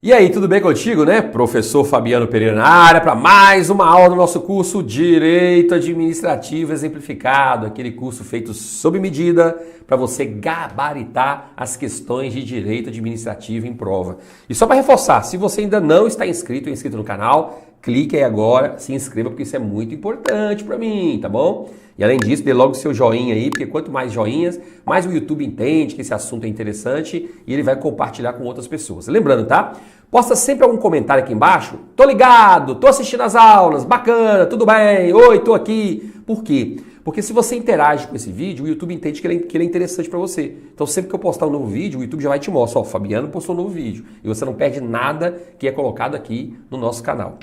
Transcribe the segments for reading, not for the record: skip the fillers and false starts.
E aí, tudo bem contigo, né? Professor Fabiano Pereira na área para mais uma aula do nosso curso Direito Administrativo Exemplificado, aquele curso feito sob medida para você gabaritar as questões de direito administrativo em prova. E só para reforçar, se você ainda não está inscrito ou inscrito no canal, clique aí agora, se inscreva porque isso é muito importante para mim, tá bom? E além disso, dê logo o seu joinha aí, porque quanto mais joinhas, mais o YouTube entende que esse assunto é interessante e ele vai compartilhar com outras pessoas. Lembrando, tá? Posta sempre algum comentário aqui embaixo. Tô ligado, tô assistindo as aulas, bacana, tudo bem, oi, tô aqui. Por quê? Porque se você interage com esse vídeo, o YouTube entende que ele é interessante para você. Então sempre que eu postar um novo vídeo, o YouTube já vai te mostrar, ó, o Fabiano postou um novo vídeo. E você não perde nada que é colocado aqui no nosso canal.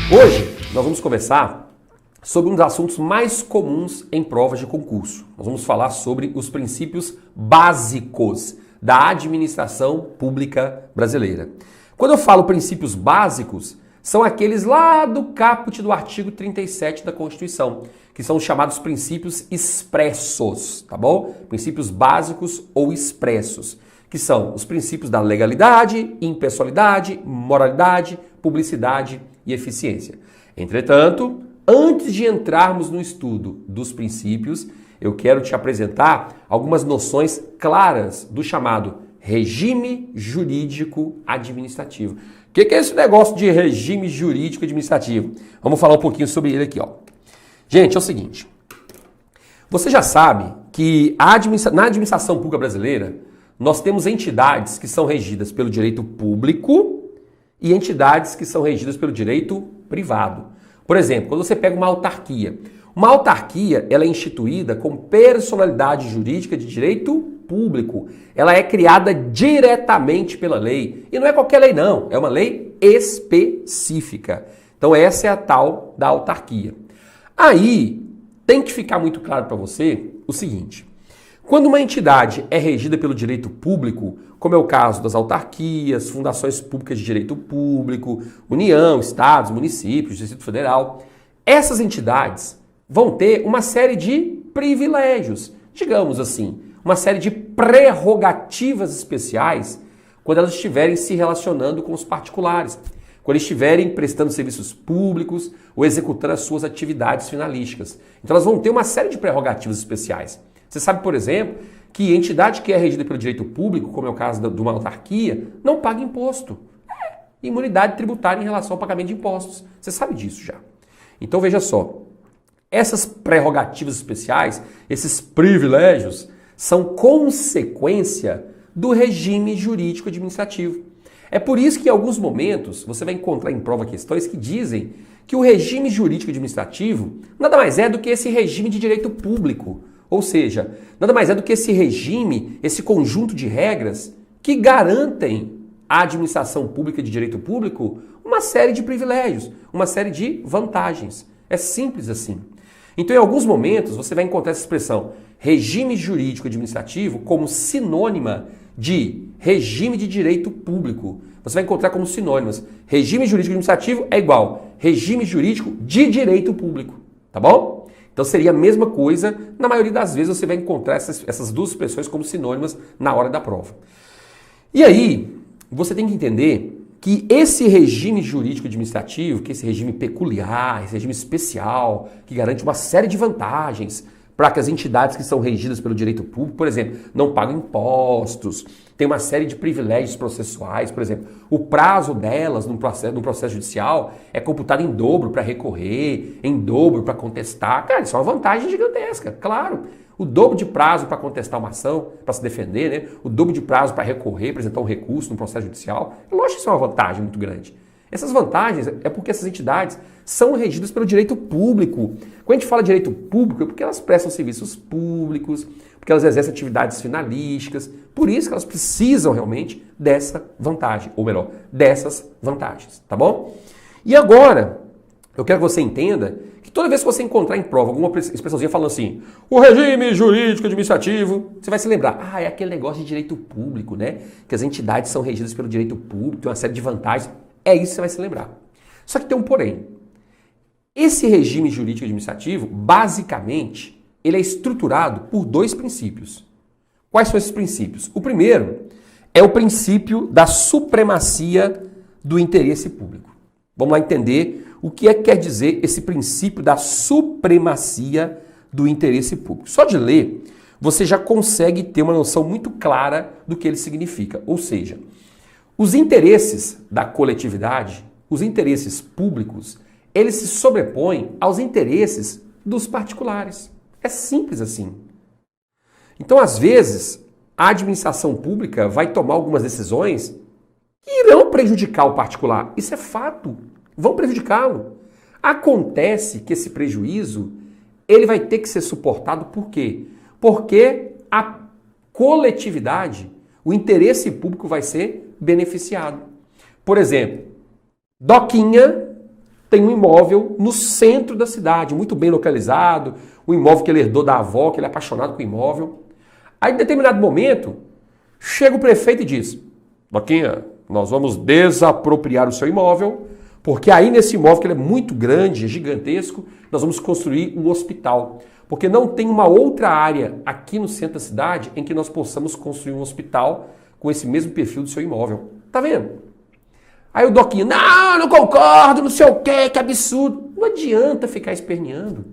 Hoje nós vamos conversar sobre um dos assuntos mais comuns em provas de concurso. Nós vamos falar sobre os princípios básicos da administração pública brasileira. Quando eu falo princípios básicos, são aqueles lá do caput do artigo 37 da Constituição, que são os chamados princípios expressos, tá bom? Princípios básicos ou expressos, que são os princípios da legalidade, impessoalidade, moralidade, publicidade e eficiência. Entretanto, antes de entrarmos no estudo dos princípios, eu quero te apresentar algumas noções claras do chamado regime jurídico administrativo. O que é esse negócio de regime jurídico administrativo? Vamos falar um pouquinho sobre ele aqui, ó. Gente, é o seguinte. Você já sabe que na administração pública brasileira, nós temos entidades que são regidas pelo direito público e entidades que são regidas pelo direito privado. Por exemplo, quando você pega uma autarquia ela é instituída com personalidade jurídica de direito público. Ela é criada diretamente pela lei. E não é qualquer lei não, é uma lei específica. Então essa é a tal da autarquia. Aí tem que ficar muito claro para você o seguinte. Quando uma entidade é regida pelo direito público, como é o caso das autarquias, fundações públicas de direito público, União, estados, municípios, Distrito Federal, essas entidades vão ter uma série de privilégios, digamos assim, uma série de prerrogativas especiais quando elas estiverem se relacionando com os particulares, quando estiverem prestando serviços públicos ou executando as suas atividades finalísticas. Então elas vão ter uma série de prerrogativas especiais. Você sabe, por exemplo, que entidade que é regida pelo direito público, como é o caso de uma autarquia, não paga imposto. Imunidade tributária em relação ao pagamento de impostos. Você sabe disso já. Então veja só, essas prerrogativas especiais, esses privilégios, são consequência do regime jurídico administrativo. É por isso que em alguns momentos você vai encontrar em prova questões que dizem que o regime jurídico administrativo nada mais é do que esse regime de direito público. Ou seja, nada mais é do que esse regime, esse conjunto de regras que garantem à administração pública de direito público uma série de privilégios, uma série de vantagens. É simples assim. Então, em alguns momentos, você vai encontrar essa expressão regime jurídico administrativo como sinônima de regime de direito público. Você vai encontrar como sinônimas. Regime jurídico administrativo é igual regime jurídico de direito público. Tá bom? Então seria a mesma coisa, na maioria das vezes você vai encontrar essas duas expressões como sinônimas na hora da prova. E aí, você tem que entender que esse regime jurídico administrativo, que esse regime peculiar, esse regime especial, que garante uma série de vantagens para que as entidades que são regidas pelo direito público, por exemplo, não pagam impostos, tem uma série de privilégios processuais, por exemplo, o prazo delas no processo judicial é computado em dobro para recorrer, em dobro para contestar. Cara, isso é uma vantagem gigantesca, claro. O dobro de prazo para contestar uma ação, para se defender, né? O dobro de prazo para recorrer, apresentar um recurso no processo judicial. Lógico que isso é uma vantagem muito grande. Essas vantagens é porque essas entidades são regidas pelo direito público. Quando a gente fala de direito público, é porque elas prestam serviços públicos, porque elas exercem atividades finalísticas, por isso que elas precisam realmente dessa vantagem, ou melhor, dessas vantagens, tá bom? E agora, eu quero que você entenda que toda vez que você encontrar em prova alguma expressãozinha falando assim, o regime jurídico administrativo, você vai se lembrar, é aquele negócio de direito público, né? Que as entidades são regidas pelo direito público, tem uma série de vantagens. É isso que você vai se lembrar. Só que tem um porém. Esse regime jurídico administrativo, basicamente, ele é estruturado por dois princípios. Quais são esses princípios? O primeiro é o princípio da supremacia do interesse público. Vamos lá entender o que é que quer dizer esse princípio da supremacia do interesse público. Só de ler, você já consegue ter uma noção muito clara do que ele significa. Ou seja, os interesses da coletividade, os interesses públicos, eles se sobrepõem aos interesses dos particulares. É simples assim. Então, às vezes, a administração pública vai tomar algumas decisões que irão prejudicar o particular. Isso é fato. Vão prejudicá-lo. Acontece que esse prejuízo ele vai ter que ser suportado por quê? Porque a coletividade, o interesse público vai ser beneficiado. Por exemplo, Doquinha tem um imóvel no centro da cidade, muito bem localizado, um imóvel que ele herdou da avó, que ele é apaixonado com o imóvel. Aí, em determinado momento, chega o prefeito e diz: Doquinha, nós vamos desapropriar o seu imóvel, porque aí nesse imóvel, que ele é muito grande, gigantesco, nós vamos construir um hospital. Porque não tem uma outra área aqui no centro da cidade em que nós possamos construir um hospital com esse mesmo perfil do seu imóvel. Tá vendo? Aí o Doquinha: não concordo, não sei o quê, que absurdo. Não adianta ficar esperneando.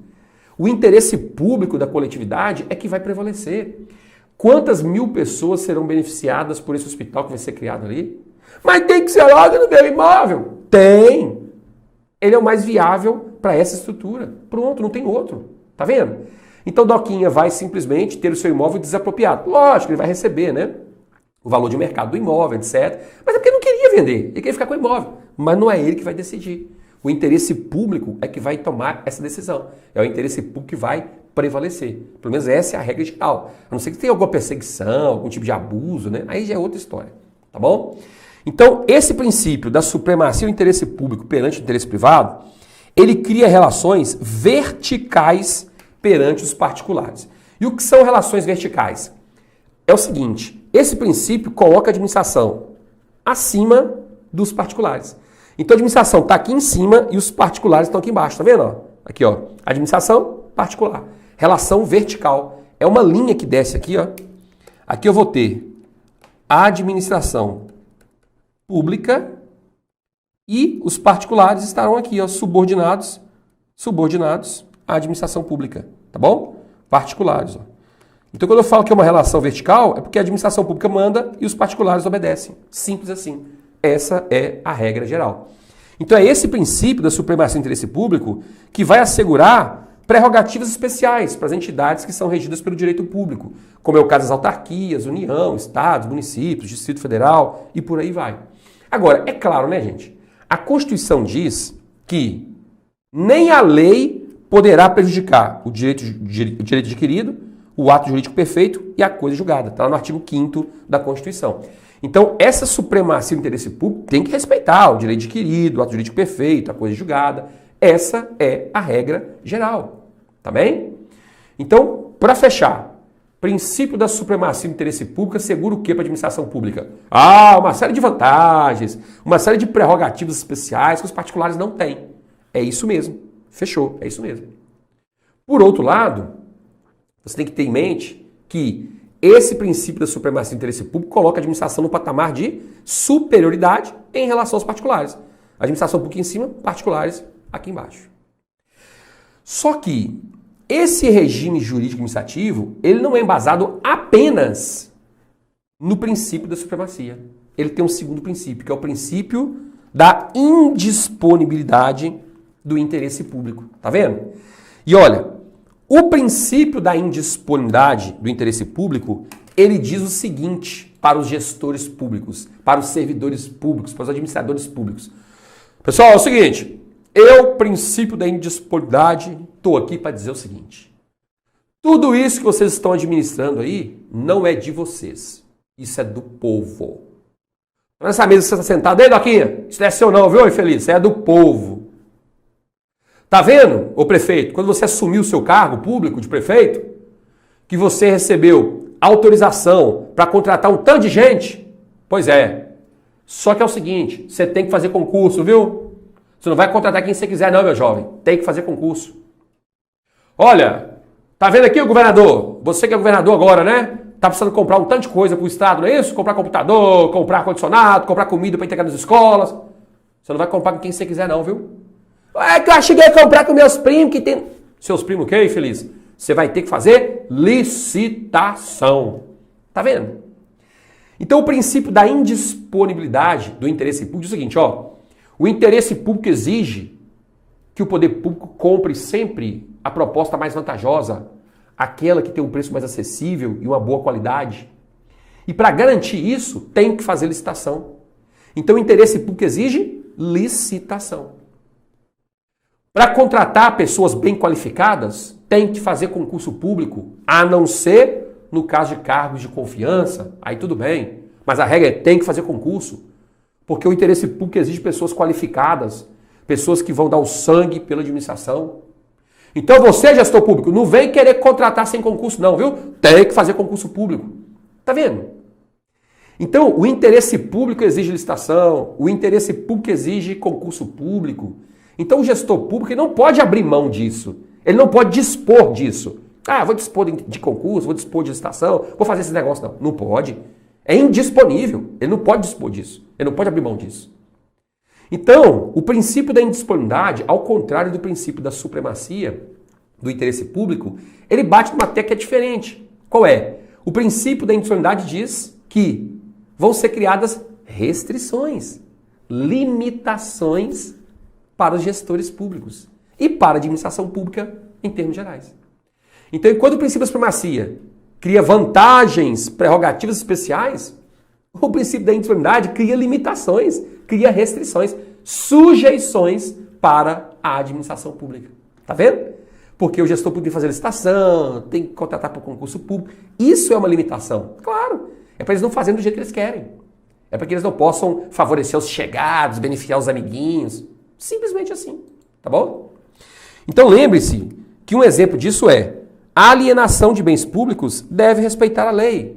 O interesse público da coletividade é que vai prevalecer. Quantas mil pessoas serão beneficiadas por esse hospital que vai ser criado ali? Mas tem que ser logo no meu imóvel. Tem. Ele é o mais viável para essa estrutura. Pronto, não tem outro. Tá vendo? Então Doquinha vai simplesmente ter o seu imóvel desapropriado. Lógico, ele vai receber, né? O valor de mercado do imóvel, etc. Mas é porque ele não queria vender. Ele queria ficar com o imóvel. Mas não é ele que vai decidir. O interesse público é que vai tomar essa decisão. É o interesse público que vai prevalecer. Pelo menos essa é a regra geral. A não ser que tenha alguma perseguição, algum tipo de abuso, né? Aí já é outra história. Tá bom? Então, esse princípio da supremacia do interesse público perante o interesse privado, ele cria relações verticais perante os particulares. E o que são relações verticais? É o seguinte: esse princípio coloca a administração acima dos particulares. Então a administração está aqui em cima e os particulares estão aqui embaixo, tá vendo? Aqui, ó, administração, particular. Relação vertical. É uma linha que desce aqui, ó. Aqui eu vou ter a administração pública e os particulares estarão aqui, ó, subordinados à administração pública, tá bom? Particulares, ó. Então quando eu falo que é uma relação vertical, é porque a administração pública manda e os particulares obedecem. Simples assim. Essa é a regra geral. Então é esse princípio da supremacia do interesse público que vai assegurar prerrogativas especiais para as entidades que são regidas pelo direito público, como é o caso das autarquias, União, Estados, municípios, Distrito Federal e por aí vai. Agora, é claro, né, gente? A Constituição diz que nem a lei poderá prejudicar o direito adquirido, o ato jurídico perfeito e a coisa julgada. Está lá no artigo 5º da Constituição. Então, essa supremacia do interesse público tem que respeitar o direito adquirido, o ato jurídico perfeito, a coisa julgada. Essa é a regra geral. Tá bem? Então, para fechar, princípio da supremacia do interesse público assegura o que para a administração pública? Uma série de vantagens, uma série de prerrogativas especiais que os particulares não têm. É isso mesmo. Fechou. É isso mesmo. Por outro lado, você tem que ter em mente que esse princípio da supremacia do interesse público coloca a administração no patamar de superioridade em relação aos particulares. A administração pública em cima, particulares aqui embaixo. Só que esse regime jurídico administrativo, ele não é embasado apenas no princípio da supremacia. Ele tem um segundo princípio, que é o princípio da indisponibilidade do interesse público. Tá vendo? E olha, o princípio da indisponibilidade do interesse público, ele diz o seguinte para os gestores públicos, para os servidores públicos, para os administradores públicos. Pessoal, é o seguinte, princípio da indisponibilidade, estou aqui para dizer o seguinte. Tudo isso que vocês estão administrando aí não é de vocês. Isso é do povo. Nessa mesa que você está sentado aí, Doquinha, isso não é seu não, viu, infeliz? Isso é do povo. Tá vendo, ô prefeito, quando você assumiu o seu cargo público de prefeito, que você recebeu autorização para contratar um tanto de gente? Pois é. Só que é o seguinte, você tem que fazer concurso, viu? Você não vai contratar quem você quiser não, meu jovem. Tem que fazer concurso. Olha, tá vendo aqui o governador? Você que é governador agora, né? Tá precisando comprar um tanto de coisa pro Estado, não é isso? Comprar computador, comprar ar-condicionado, comprar comida para entregar nas escolas. Você não vai comprar com quem você quiser não, viu? É que eu cheguei a comprar com meus primos que tem... Seus primos o quê, infeliz? Você vai ter que fazer licitação. Tá vendo? Então o princípio da indisponibilidade do interesse público é o seguinte, ó. O interesse público exige que o poder público compre sempre a proposta mais vantajosa, aquela que tem um preço mais acessível e uma boa qualidade. E para garantir isso, tem que fazer licitação. Então o interesse público exige licitação. Para contratar pessoas bem qualificadas, tem que fazer concurso público, a não ser no caso de cargos de confiança, aí tudo bem. Mas a regra é tem que fazer concurso, porque o interesse público exige pessoas qualificadas, pessoas que vão dar o sangue pela administração. Então você, gestor público, não vem querer contratar sem concurso não, viu? Tem que fazer concurso público. Tá vendo? Então o interesse público exige licitação, o interesse público exige concurso público. Então o gestor público ele não pode abrir mão disso, ele não pode dispor disso. Ah, vou dispor de concurso, vou dispor de licitação, vou fazer esse negócio. Não, não pode. É indisponível, ele não pode dispor disso, ele não pode abrir mão disso. Então, o princípio da indisponibilidade, ao contrário do princípio da supremacia do interesse público, ele bate numa tecla que é diferente. Qual é? O princípio da indisponibilidade diz que vão ser criadas restrições, limitações para os gestores públicos e para a administração pública em termos gerais. Então, enquanto o princípio da supremacia cria vantagens, prerrogativas especiais, o princípio da indisponibilidade cria limitações, cria restrições, sujeições para a administração pública. Tá vendo? Porque o gestor público tem que fazer licitação, tem que contratar por concurso público. Isso é uma limitação. Claro, é para eles não fazerem do jeito que eles querem. É para que eles não possam favorecer os chegados, beneficiar os amiguinhos. Simplesmente assim, tá bom? Então lembre-se que um exemplo disso é a alienação de bens públicos deve respeitar a lei.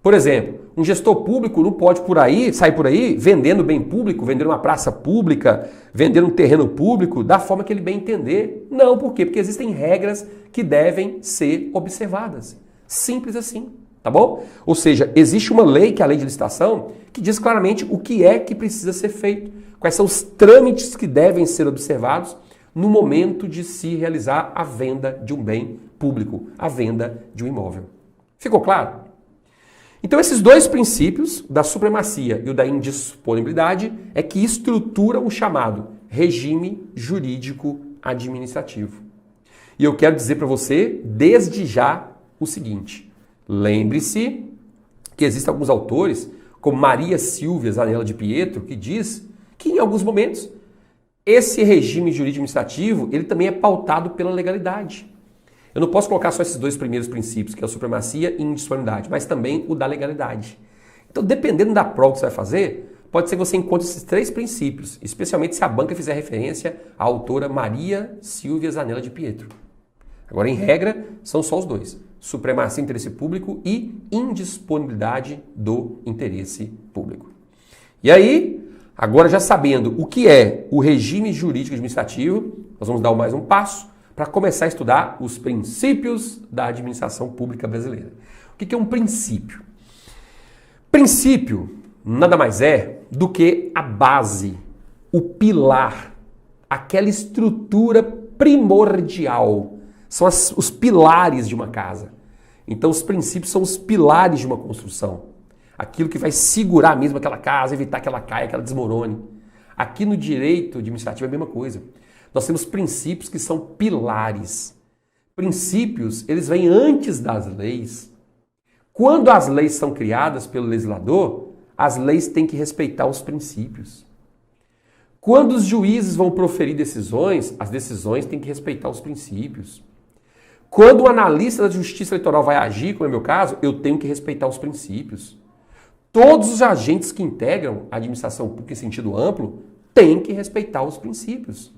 Por exemplo, um gestor público não pode sair por aí vendendo bem público, vendendo uma praça pública, vendendo um terreno público da forma que ele bem entender. Não, por quê? Porque existem regras que devem ser observadas. Simples assim, tá bom? Ou seja, existe uma lei, que é a lei de licitação, que diz claramente o que é que precisa ser feito, quais são os trâmites que devem ser observados no momento de se realizar a venda de um bem público, a venda de um imóvel. Ficou claro? Então esses dois princípios, da supremacia e o da indisponibilidade, é que estruturam o chamado regime jurídico administrativo. E eu quero dizer para você, desde já, o seguinte. Lembre-se que existem alguns autores, como Maria Silvia Zanella de Pietro, que diz que em alguns momentos esse regime jurídico administrativo ele também é pautado pela legalidade. Eu não posso colocar só esses dois primeiros princípios, que é a supremacia e a indisponibilidade, mas também o da legalidade. Então, dependendo da prova que você vai fazer, pode ser que você encontre esses três princípios, especialmente se a banca fizer referência à autora Maria Silvia Zanella de Pietro. Agora, em regra, são só os dois. Supremacia do interesse público e indisponibilidade do interesse público. E aí, agora já sabendo o que é o regime jurídico administrativo, nós vamos dar mais um passo para começar a estudar os princípios da administração pública brasileira. O que é um princípio? Princípio nada mais é do que a base, o pilar, aquela estrutura primordial. São os pilares de uma casa. Então os princípios são os pilares de uma construção. Aquilo que vai segurar mesmo aquela casa, evitar que ela caia, que ela desmorone. Aqui no direito administrativo é a mesma coisa. Nós temos princípios que são pilares. Princípios, eles vêm antes das leis. Quando as leis são criadas pelo legislador, as leis têm que respeitar os princípios. Quando os juízes vão proferir decisões, as decisões têm que respeitar os princípios. Quando o analista da justiça eleitoral vai agir, como é o meu caso, eu tenho que respeitar os princípios. Todos os agentes que integram a administração pública em sentido amplo têm que respeitar os princípios.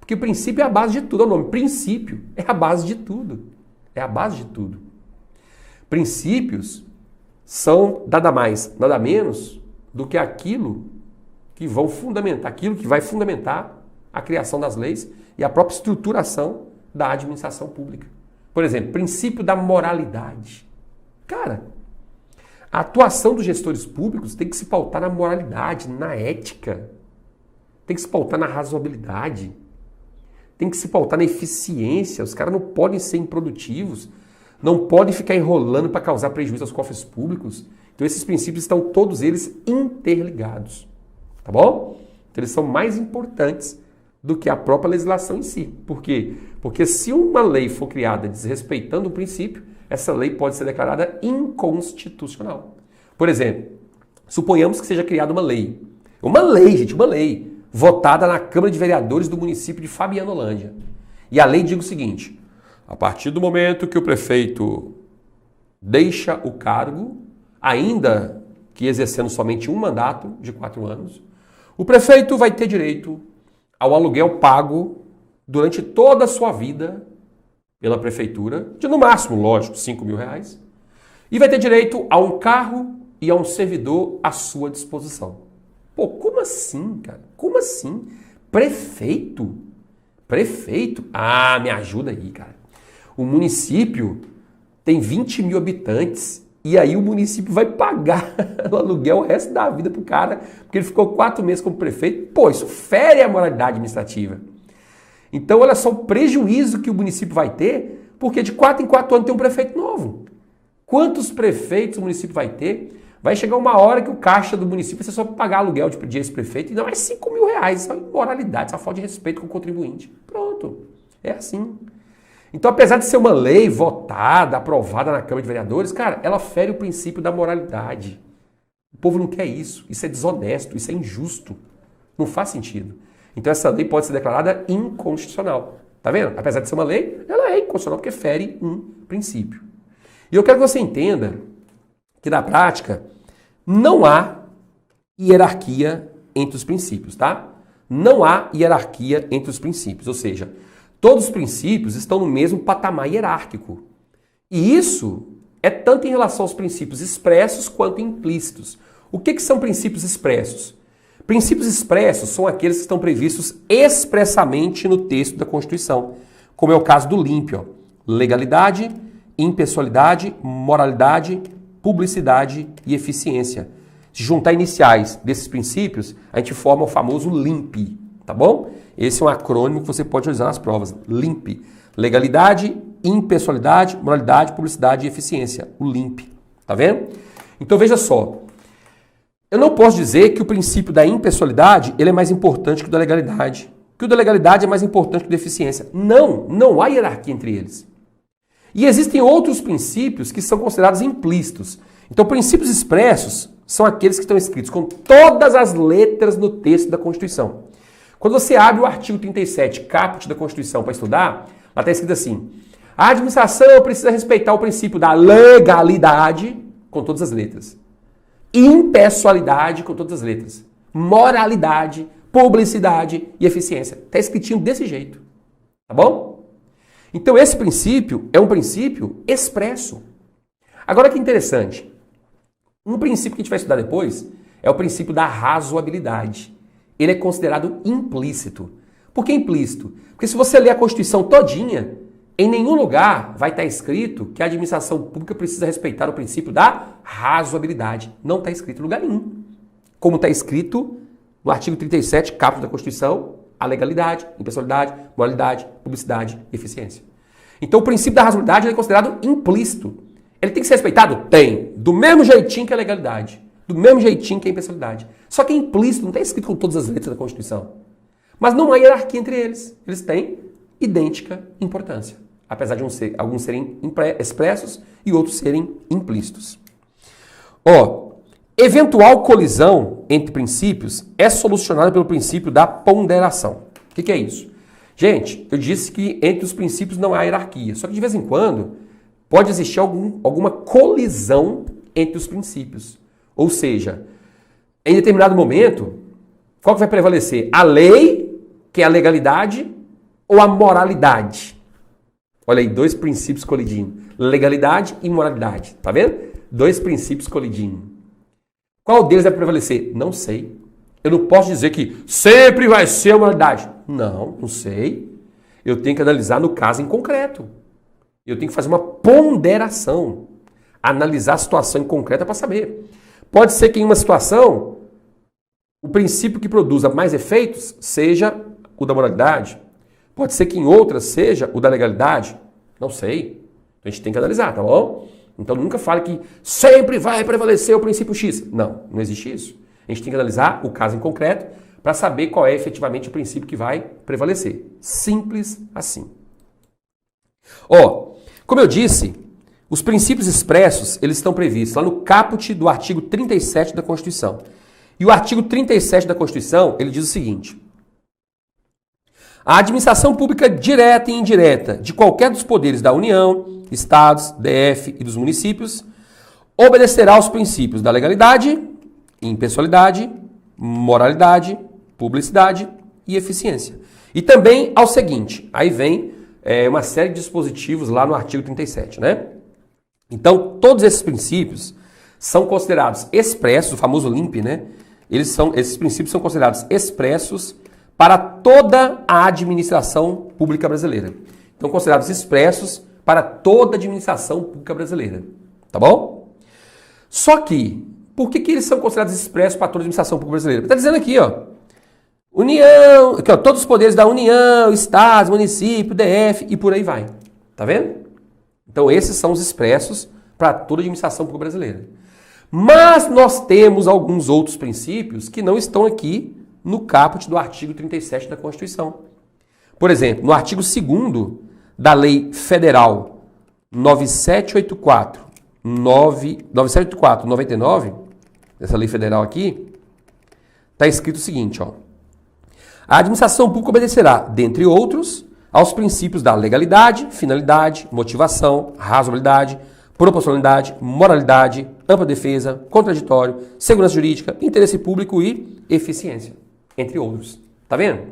Porque o princípio é a base de tudo. É o nome. Princípio é a base de tudo. É a base de tudo. Princípios são nada mais, nada menos do que aquilo que vão fundamentar, aquilo que vai fundamentar a criação das leis e a própria estruturação da administração pública. Por exemplo, princípio da moralidade. Cara, A atuação dos gestores públicos tem que se pautar na moralidade, na ética, tem que se pautar na razoabilidade, tem que se pautar na eficiência. Os caras não podem ser improdutivos, não podem ficar enrolando para causar prejuízo aos cofres públicos. Então esses princípios estão todos eles interligados, tá bom? Então eles são mais importantes do que a própria legislação em si. Por quê? Porque se uma lei for criada desrespeitando o princípio, essa lei pode ser declarada inconstitucional. Por exemplo, suponhamos que seja criada uma lei. Uma lei, gente, uma lei, votada na Câmara de Vereadores do município de Fabianolândia. E a lei diz o seguinte: a partir do momento que o prefeito deixa o cargo, ainda que exercendo somente um mandato de 4 anos, o prefeito vai ter direito ao aluguel pago durante toda a sua vida pela prefeitura, de no máximo, lógico, R$5.000, e vai ter direito a um carro e a um servidor à sua disposição. Pô, como assim, cara? Como assim? Prefeito? Prefeito? Ah, me ajuda aí, cara. O município tem 20 mil habitantes e aí o município vai pagar o aluguel o resto da vida pro cara, porque ele ficou 4 meses como prefeito. Pô, isso fere a moralidade administrativa. Então, olha só o prejuízo que o município vai ter, porque de 4 em 4 anos tem um prefeito novo. Quantos prefeitos o município vai ter? Vai chegar uma hora que o caixa do município vai ser só para pagar aluguel de esse prefeito, e não é R$5.000. Isso é imoralidade, isso é falta de respeito com o contribuinte. Pronto, é assim. Então, apesar de ser uma lei votada, aprovada na Câmara de Vereadores, cara, ela fere o princípio da moralidade. O povo não quer isso. Isso é desonesto, isso é injusto. Não faz sentido. Então, essa lei pode ser declarada inconstitucional. Tá vendo? Apesar de ser uma lei, ela é inconstitucional porque fere um princípio. E eu quero que você entenda que, na prática, não há hierarquia entre os princípios, tá? Não há hierarquia entre os princípios. Ou seja, todos os princípios estão no mesmo patamar hierárquico. E isso é tanto em relação aos princípios expressos quanto implícitos. O que são princípios expressos? Princípios expressos são aqueles que estão previstos expressamente no texto da Constituição, como é o caso do LIMP, ó. Legalidade, impessoalidade, moralidade, publicidade e eficiência. Se juntar iniciais desses princípios, a gente forma o famoso LIMP, tá bom? Esse é um acrônimo que você pode utilizar nas provas. LIMP. Legalidade, impessoalidade, moralidade, publicidade e eficiência. O LIMP. Tá vendo? Então veja só. Eu não posso dizer que o princípio da impessoalidade ele é mais importante que o da legalidade. Que o da legalidade é mais importante que o da eficiência. Não há hierarquia entre eles. E existem outros princípios que são considerados implícitos. Então, princípios expressos são aqueles que estão escritos com todas as letras no texto da Constituição. Quando você abre o artigo 37, caput da Constituição, para estudar, lá está escrito assim: a administração precisa respeitar o princípio da legalidade, com todas as letras, impessoalidade, com todas as letras, moralidade, publicidade e eficiência. Está escritinho desse jeito. Tá bom? Então, esse princípio é um princípio expresso. Agora, que interessante. Um princípio que a gente vai estudar depois é o princípio da razoabilidade. Ele é considerado implícito. Por que implícito? Porque se você ler a Constituição todinha, em nenhum lugar vai estar escrito que a administração pública precisa respeitar o princípio da razoabilidade. Não está escrito em lugar nenhum. Como está escrito no artigo 37, caput da Constituição, a legalidade, impessoalidade, moralidade, publicidade e eficiência. Então o princípio da razoabilidade é considerado implícito. Ele tem que ser respeitado? Tem. Do mesmo jeitinho que a legalidade. Do mesmo jeitinho que a impessoalidade. Só que é implícito, não está escrito com todas as letras da Constituição. Mas não há hierarquia entre eles. Eles têm idêntica importância. Apesar de alguns serem expressos e outros serem implícitos. Eventual colisão entre princípios é solucionada pelo princípio da ponderação. O que é isso? Gente, eu disse que entre os princípios não há hierarquia. Só que de vez em quando pode existir alguma colisão entre os princípios. Ou seja, em determinado momento, qual que vai prevalecer? A lei, que é a legalidade, ou a moralidade? Olha aí, 2 princípios colidindo. Legalidade e moralidade. Tá vendo? 2 princípios colidindo. Qual deles vai prevalecer? Não sei. Eu não posso dizer que sempre vai ser a moralidade. Não sei. Eu tenho que analisar no caso em concreto. Eu tenho que fazer uma ponderação. analisar a situação em concreta para saber. Pode ser que em uma situação, o princípio que produza mais efeitos seja o da moralidade. Pode ser que em outras seja o da legalidade. Não sei. A gente tem que analisar, tá bom? Então nunca fale que sempre vai prevalecer o princípio X. Não, não existe isso. A gente tem que analisar o caso em concreto para saber qual é efetivamente o princípio que vai prevalecer. Simples assim. Ó, como eu disse, os princípios expressos, eles estão previstos lá no caput do artigo 37 da Constituição. E o artigo 37 da Constituição, ele diz o seguinte: a administração pública direta e indireta de qualquer dos poderes da União, Estados, DF e dos municípios obedecerá aos princípios da legalidade, impessoalidade, moralidade, publicidade e eficiência. E também ao seguinte, aí vem uma série de dispositivos lá no artigo 37, né? Então, todos esses princípios são considerados expressos, o famoso LIMP, né? Esses princípios são considerados expressos para toda a administração pública brasileira. Então, considerados expressos para toda a administração pública brasileira. Tá bom? Só que, por que eles são considerados expressos para toda a administração pública brasileira? Está dizendo aqui, ó. União, aqui, ó, todos os poderes da União, Estados, município, DF e por aí vai. Tá vendo? Então, esses são os expressos para toda a administração pública brasileira. Mas nós temos alguns outros princípios que não estão aqui no caput do artigo 37 da Constituição. Por exemplo, no artigo 2º da Lei Federal 9784/99, essa lei federal aqui, está escrito o seguinte, ó. A administração pública obedecerá, dentre outros, aos princípios da legalidade, finalidade, motivação, razoabilidade, proporcionalidade, moralidade, ampla defesa, contraditório, segurança jurídica, interesse público e eficiência, entre outros. Tá vendo?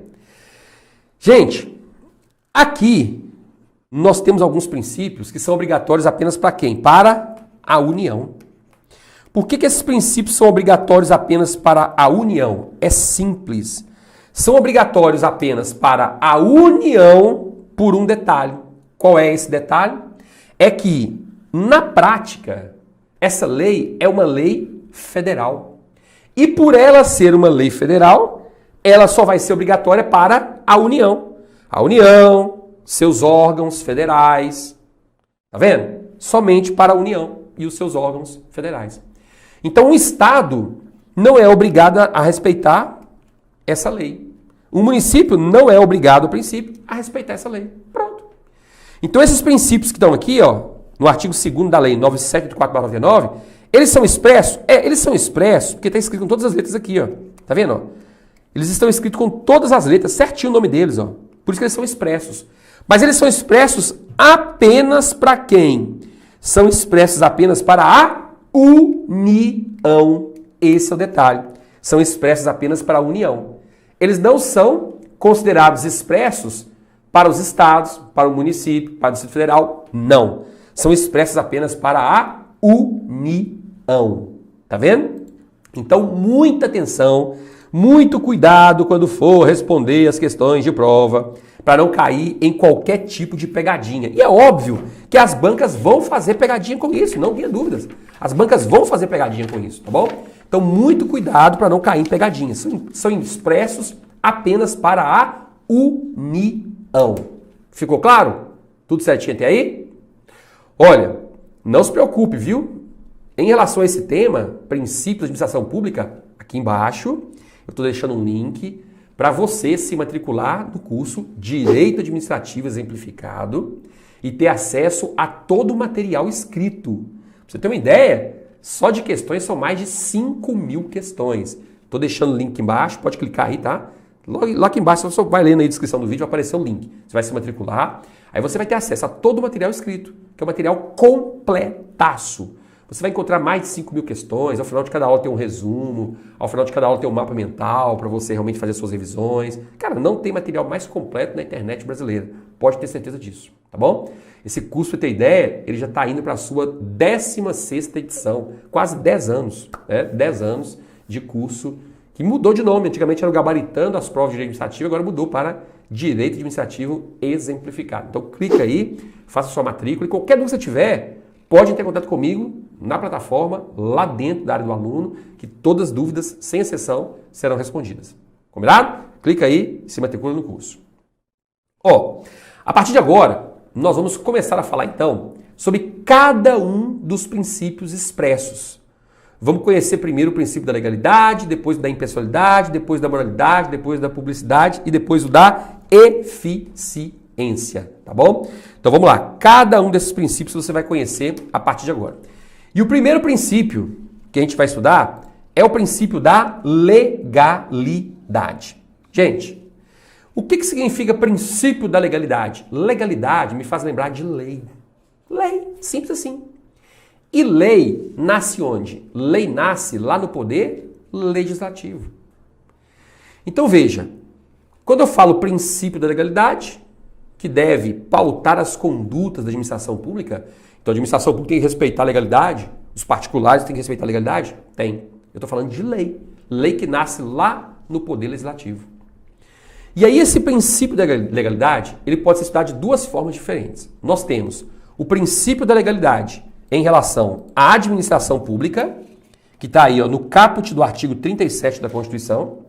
Gente, aqui nós temos alguns princípios que são obrigatórios apenas para quem? Para a União. Por que esses princípios são obrigatórios apenas para a União? É simples. São obrigatórios apenas para a União por um detalhe. Qual é esse detalhe? É que, na prática, essa lei é uma lei federal. E por ela ser uma lei federal, ela só vai ser obrigatória para a União. A União, seus órgãos federais. Tá vendo? Somente para a União e os seus órgãos federais. Então, o Estado não é obrigado a respeitar essa lei. O município não é obrigado, a princípio, a respeitar essa lei. Pronto. Então, esses princípios que estão aqui, ó, no artigo 2º da Lei 9784/99, eles são expressos? Eles são expressos porque está escrito com todas as letras aqui, ó. Tá vendo, ó? Eles estão escritos com todas as letras, certinho o nome deles, ó. Por isso que eles são expressos. Mas eles são expressos apenas para quem? São expressos apenas para a União. Esse é o detalhe. São expressos apenas para a União. Eles não são considerados expressos para os estados, para o município, para o Distrito Federal. Não. São expressos apenas para a União. Tá vendo? Então, muita atenção, muito cuidado quando for responder as questões de prova, para não cair em qualquer tipo de pegadinha. E é óbvio que as bancas vão fazer pegadinha com isso, não tenha dúvidas. As bancas vão fazer pegadinha com isso, tá bom? Então, muito cuidado para não cair em pegadinhas. São expressos apenas para a União. Ficou claro? Tudo certinho até aí? Olha, não se preocupe, viu? Em relação a esse tema, princípios de administração pública, aqui embaixo, eu estou deixando um link para você se matricular no curso Direito Administrativo Exemplificado e ter acesso a todo o material escrito. Pra você ter uma ideia, só de questões são mais de 5.000 questões. Estou deixando o link embaixo, pode clicar aí, tá? Lá aqui embaixo, você vai ler na descrição do vídeo, vai aparecer o link. Você vai se matricular, aí você vai ter acesso a todo o material escrito, que é um material completaço. Você vai encontrar mais de 5.000 questões, ao final de cada aula tem um resumo, ao final de cada aula tem um mapa mental para você realmente fazer suas revisões. Cara, não tem material mais completo na internet brasileira, pode ter certeza disso, tá bom? Esse curso, pra ter ideia, ele já está indo para a sua 16ª edição, quase 10 anos, né? 10 anos de curso, que mudou de nome, antigamente era o Gabaritando as Provas de Direito Administrativo, agora mudou para Direito Administrativo Exemplificado. Então clica aí, faça sua matrícula e qualquer dúvida que você tiver, pode ter contato comigo na plataforma, lá dentro da área do aluno, que todas as dúvidas, sem exceção, serão respondidas. Combinado? Clica aí e se matricula no curso. Ó, a partir de agora, nós vamos começar a falar então sobre cada um dos princípios expressos. Vamos conhecer primeiro o princípio da legalidade, depois da impessoalidade, depois da moralidade, depois da publicidade e depois o da eficiência, tá bom? Então vamos lá, cada um desses princípios você vai conhecer a partir de agora. E o primeiro princípio que a gente vai estudar é o princípio da legalidade. Gente, o que significa princípio da legalidade? Legalidade me faz lembrar de lei. Lei, simples assim. E lei nasce onde? Lei nasce lá no poder legislativo. Então veja, quando eu falo princípio da legalidade, que deve pautar as condutas da administração pública, então a administração pública tem que respeitar a legalidade, os particulares têm que respeitar a legalidade? Tem. Eu estou falando de lei. Lei que nasce lá no poder legislativo. E aí esse princípio da legalidade, ele pode ser estudado de duas formas diferentes. Nós temos o princípio da legalidade em relação à administração pública, que está aí no caput do artigo 37 da Constituição,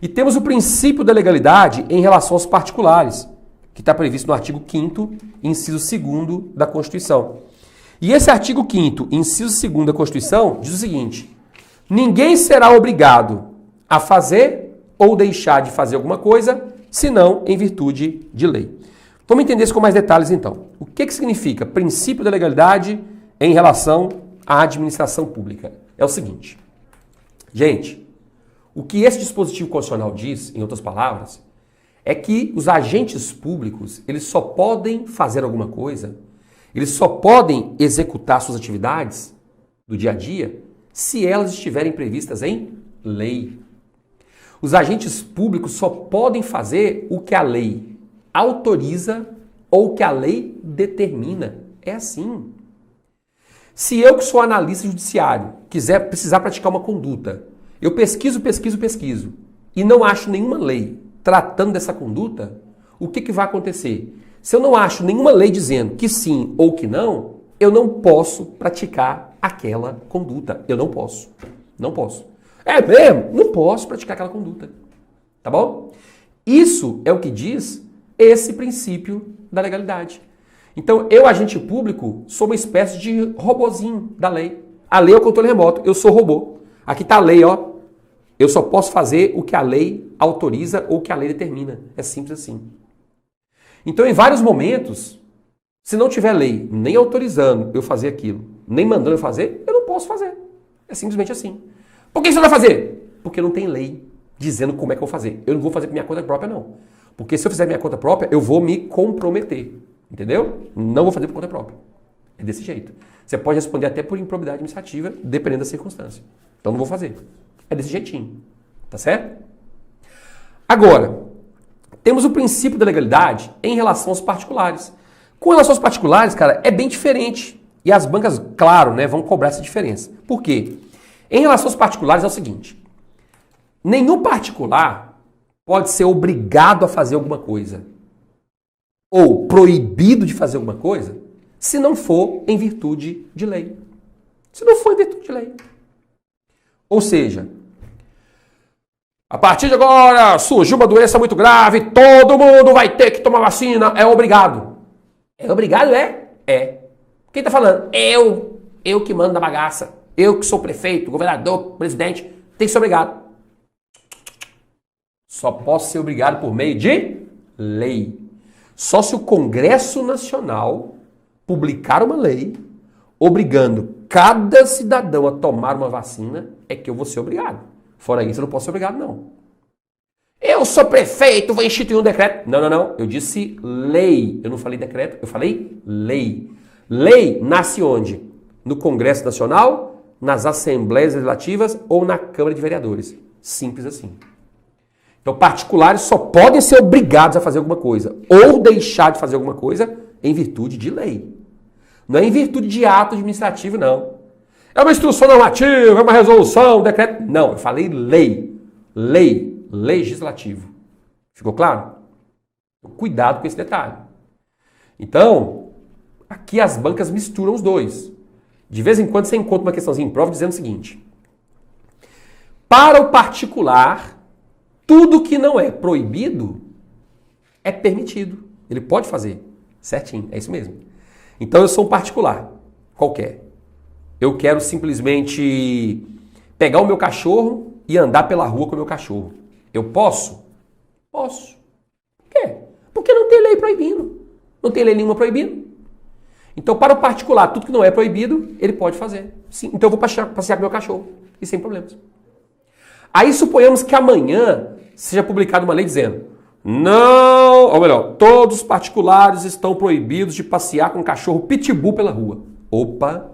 e temos o princípio da legalidade em relação aos particulares, que está previsto no artigo 5º, inciso 2º da Constituição. E esse artigo 5º, inciso 2º da Constituição, diz o seguinte: ninguém será obrigado a fazer ou deixar de fazer alguma coisa, senão em virtude de lei. Vamos entender isso com mais detalhes então. O que significa princípio da legalidade em relação à administração pública? É o seguinte, gente, o que esse dispositivo constitucional diz, em outras palavras, é que os agentes públicos, eles só podem fazer alguma coisa, eles só podem executar suas atividades do dia a dia se elas estiverem previstas em lei. Os agentes públicos só podem fazer o que a lei autoriza ou o que a lei determina. É assim. Se eu, que sou analista judiciário, precisar praticar uma conduta, eu pesquiso e não acho nenhuma lei tratando dessa conduta, o que vai acontecer? Se eu não acho nenhuma lei dizendo que sim ou que não, eu não posso praticar aquela conduta. Eu não posso. Não posso. É mesmo? Não posso praticar aquela conduta. Tá bom? Isso é o que diz esse princípio da legalidade. Então, eu, agente público, sou uma espécie de robozinho da lei. A lei é o controle remoto. Eu sou robô. Aqui está a lei, ó. Eu só posso fazer o que a lei autoriza ou o que a lei determina. É simples assim. Então, em vários momentos, se não tiver lei nem autorizando eu fazer aquilo, nem mandando eu fazer, eu não posso fazer. É simplesmente assim. Por que você não vai fazer? Porque não tem lei dizendo como é que eu vou fazer. Eu não vou fazer por minha conta própria, não. Porque se eu fizer minha conta própria, eu vou me comprometer. Entendeu? Não vou fazer por conta própria. É desse jeito. Você pode responder até por improbidade administrativa, dependendo da circunstância. Então não vou fazer. É desse jeitinho. Tá certo? Agora, temos o princípio da legalidade em relação aos particulares. Com relação aos particulares, cara, é bem diferente. E as bancas, claro, né, vão cobrar essa diferença. Por quê? Em relação aos particulares é o seguinte: nenhum particular pode ser obrigado a fazer alguma coisa ou proibido de fazer alguma coisa se não for em virtude de lei. Se não for em virtude de lei. Ou seja, a partir de agora surgiu uma doença muito grave, todo mundo vai ter que tomar vacina, é obrigado. É obrigado, é? É. Quem está falando? Eu que mando na bagaça. Eu que sou prefeito, governador, presidente, tem que ser obrigado. Só posso ser obrigado por meio de lei. Só se o Congresso Nacional publicar uma lei obrigando cada cidadão a tomar uma vacina é que eu vou ser obrigado. Fora isso, eu não posso ser obrigado, não. Eu sou prefeito, vou instituir um decreto. Não. Eu disse lei. Eu não falei decreto, eu falei lei. Lei nasce onde? No Congresso Nacional, nas Assembleias Legislativas ou na Câmara de Vereadores. Simples assim. Então, particulares só podem ser obrigados a fazer alguma coisa ou deixar de fazer alguma coisa em virtude de lei. Não é em virtude de ato administrativo, não. É uma instrução normativa, é uma resolução, um decreto. Não, eu falei lei. Lei, legislativo. Ficou claro? Cuidado com esse detalhe. Então, aqui as bancas misturam os dois. De vez em quando você encontra uma questãozinha em prova dizendo o seguinte: para o particular, tudo que não é proibido é permitido. Ele pode fazer. Certinho, é isso mesmo. Então eu sou um particular, qualquer. Eu quero simplesmente pegar o meu cachorro e andar pela rua com o meu cachorro. Eu posso? Posso. Por quê? Porque não tem lei proibindo. Não tem lei nenhuma proibindo. Então, para o particular, tudo que não é proibido, ele pode fazer. Sim. Então eu vou passear com o meu cachorro. E sem problemas. Aí suponhamos que amanhã seja publicada uma lei dizendo: não, ou melhor, todos os particulares estão proibidos de passear com um cachorro pitbull pela rua. Opa,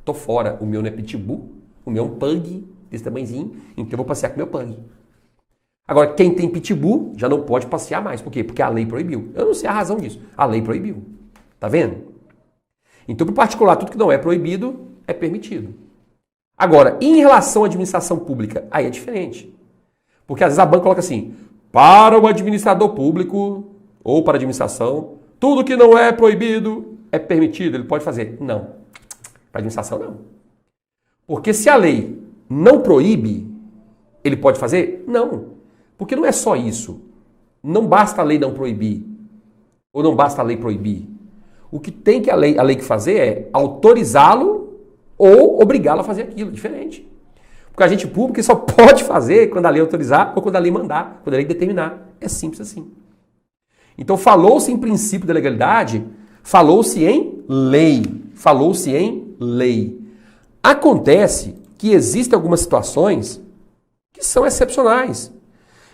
tô fora. O meu não é pitbull, o meu é um pug, desse tamanhozinho, então eu vou passear com o meu pug. Agora, quem tem pitbull já não pode passear mais. Por quê? Porque a lei proibiu. Eu não sei a razão disso. A lei proibiu. Tá vendo? Então, para o particular, tudo que não é proibido é permitido. Agora, em relação à administração pública, aí é diferente. Porque às vezes a banca coloca assim: para o administrador público ou para a administração, tudo que não é proibido é permitido, ele pode fazer. Não. Para a administração, não. Porque se a lei não proíbe, ele pode fazer? Não. Porque não é só isso. Não basta a lei não proibir. Ou não basta a lei proibir. O que tem que a lei que fazer é autorizá-lo ou obrigá-lo a fazer aquilo. Diferente. Porque a agente público só pode fazer quando a lei autorizar ou quando a lei mandar, quando a lei determinar. É simples assim. Então falou-se em princípio da legalidade, falou-se em lei. Falou-se em lei. Acontece que existem algumas situações que são excepcionais.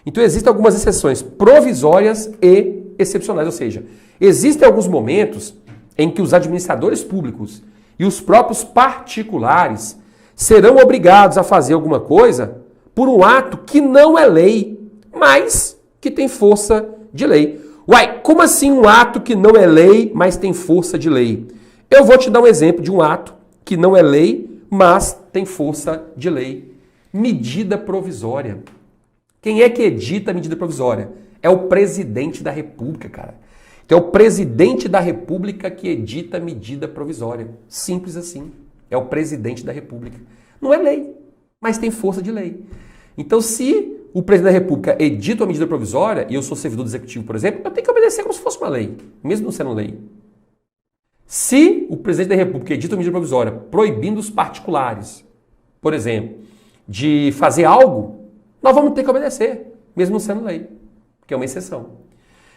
Então existem algumas exceções provisórias e excepcionais. Ou seja, existem alguns momentos em que os administradores públicos e os próprios particulares serão obrigados a fazer alguma coisa por um ato que não é lei, mas que tem força de lei. Uai, como assim um ato que não é lei, mas tem força de lei? Eu vou te dar um exemplo de um ato que não é lei, mas tem força de lei. Medida provisória. Quem é que edita a medida provisória? É o presidente da República, cara. Então é o presidente da República que edita a medida provisória. Simples assim. É o presidente da República. Não é lei, mas tem força de lei. Então, se o presidente da República edita uma medida provisória, e eu sou servidor do executivo, por exemplo, eu tenho que obedecer como se fosse uma lei, mesmo não sendo lei. Se o presidente da República edita uma medida provisória proibindo os particulares, por exemplo, de fazer algo, nós vamos ter que obedecer, mesmo não sendo lei, porque é uma exceção.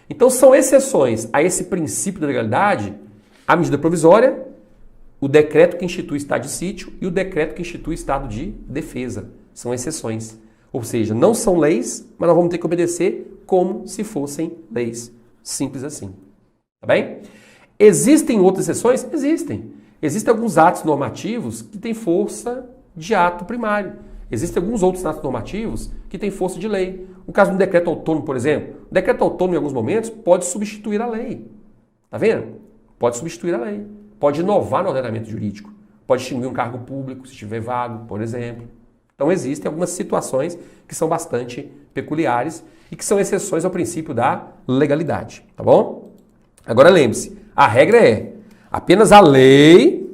Então, são exceções a esse princípio da legalidade, a medida provisória, o decreto que institui estado de sítio e o decreto que institui estado de defesa. São exceções. Ou seja, não são leis, mas nós vamos ter que obedecer como se fossem leis. Simples assim. Tá bem? Existem outras exceções? Existem. Existem alguns atos normativos que têm força de ato primário. Existem alguns outros atos normativos que têm força de lei. O caso do decreto autônomo, por exemplo. O decreto autônomo, em alguns momentos, pode substituir a lei. Tá vendo? Pode substituir a lei. Pode inovar no ordenamento jurídico. Pode extinguir um cargo público, se estiver vago, por exemplo. Então existem algumas situações que são bastante peculiares e que são exceções ao princípio da legalidade. Tá bom? Agora lembre-se, a regra é: apenas a lei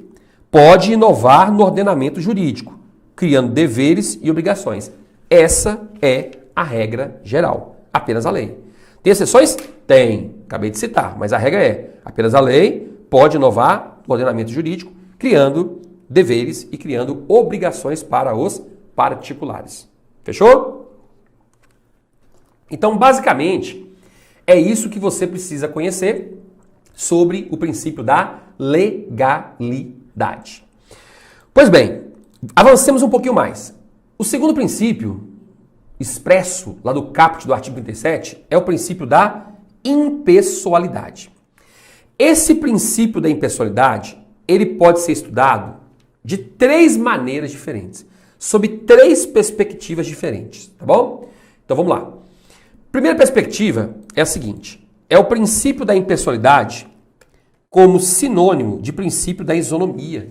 pode inovar no ordenamento jurídico, criando deveres e obrigações. Essa é a regra geral. Apenas a lei. Tem exceções? Tem. Acabei de citar, mas a regra é: apenas a lei pode inovar no ordenamento jurídico, criando deveres e criando obrigações para os particulares. Fechou? Então, basicamente, é isso que você precisa conhecer sobre o princípio da legalidade. Pois bem, avancemos um pouquinho mais. O segundo princípio, expresso lá do caput do artigo 37, é o princípio da impessoalidade. Esse princípio da impessoalidade, ele pode ser estudado de três maneiras diferentes, sob três perspectivas diferentes, tá bom? Então vamos lá. Primeira perspectiva é a seguinte: é o princípio da impessoalidade como sinônimo de princípio da isonomia.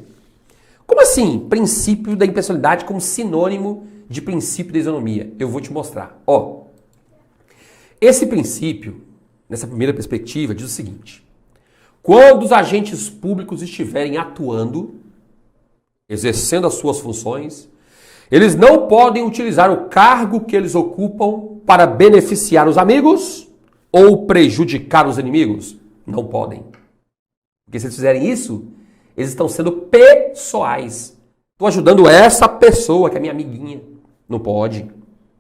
Como assim, princípio da impessoalidade como sinônimo de princípio da isonomia? Eu vou te mostrar. Ó, esse princípio, nessa primeira perspectiva, diz o seguinte: quando os agentes públicos estiverem atuando exercendo as suas funções, eles não podem utilizar o cargo que eles ocupam para beneficiar os amigos ou prejudicar os inimigos. Não podem. Porque se eles fizerem isso, eles estão sendo pessoais. Estou ajudando essa pessoa que é minha amiguinha. Não pode.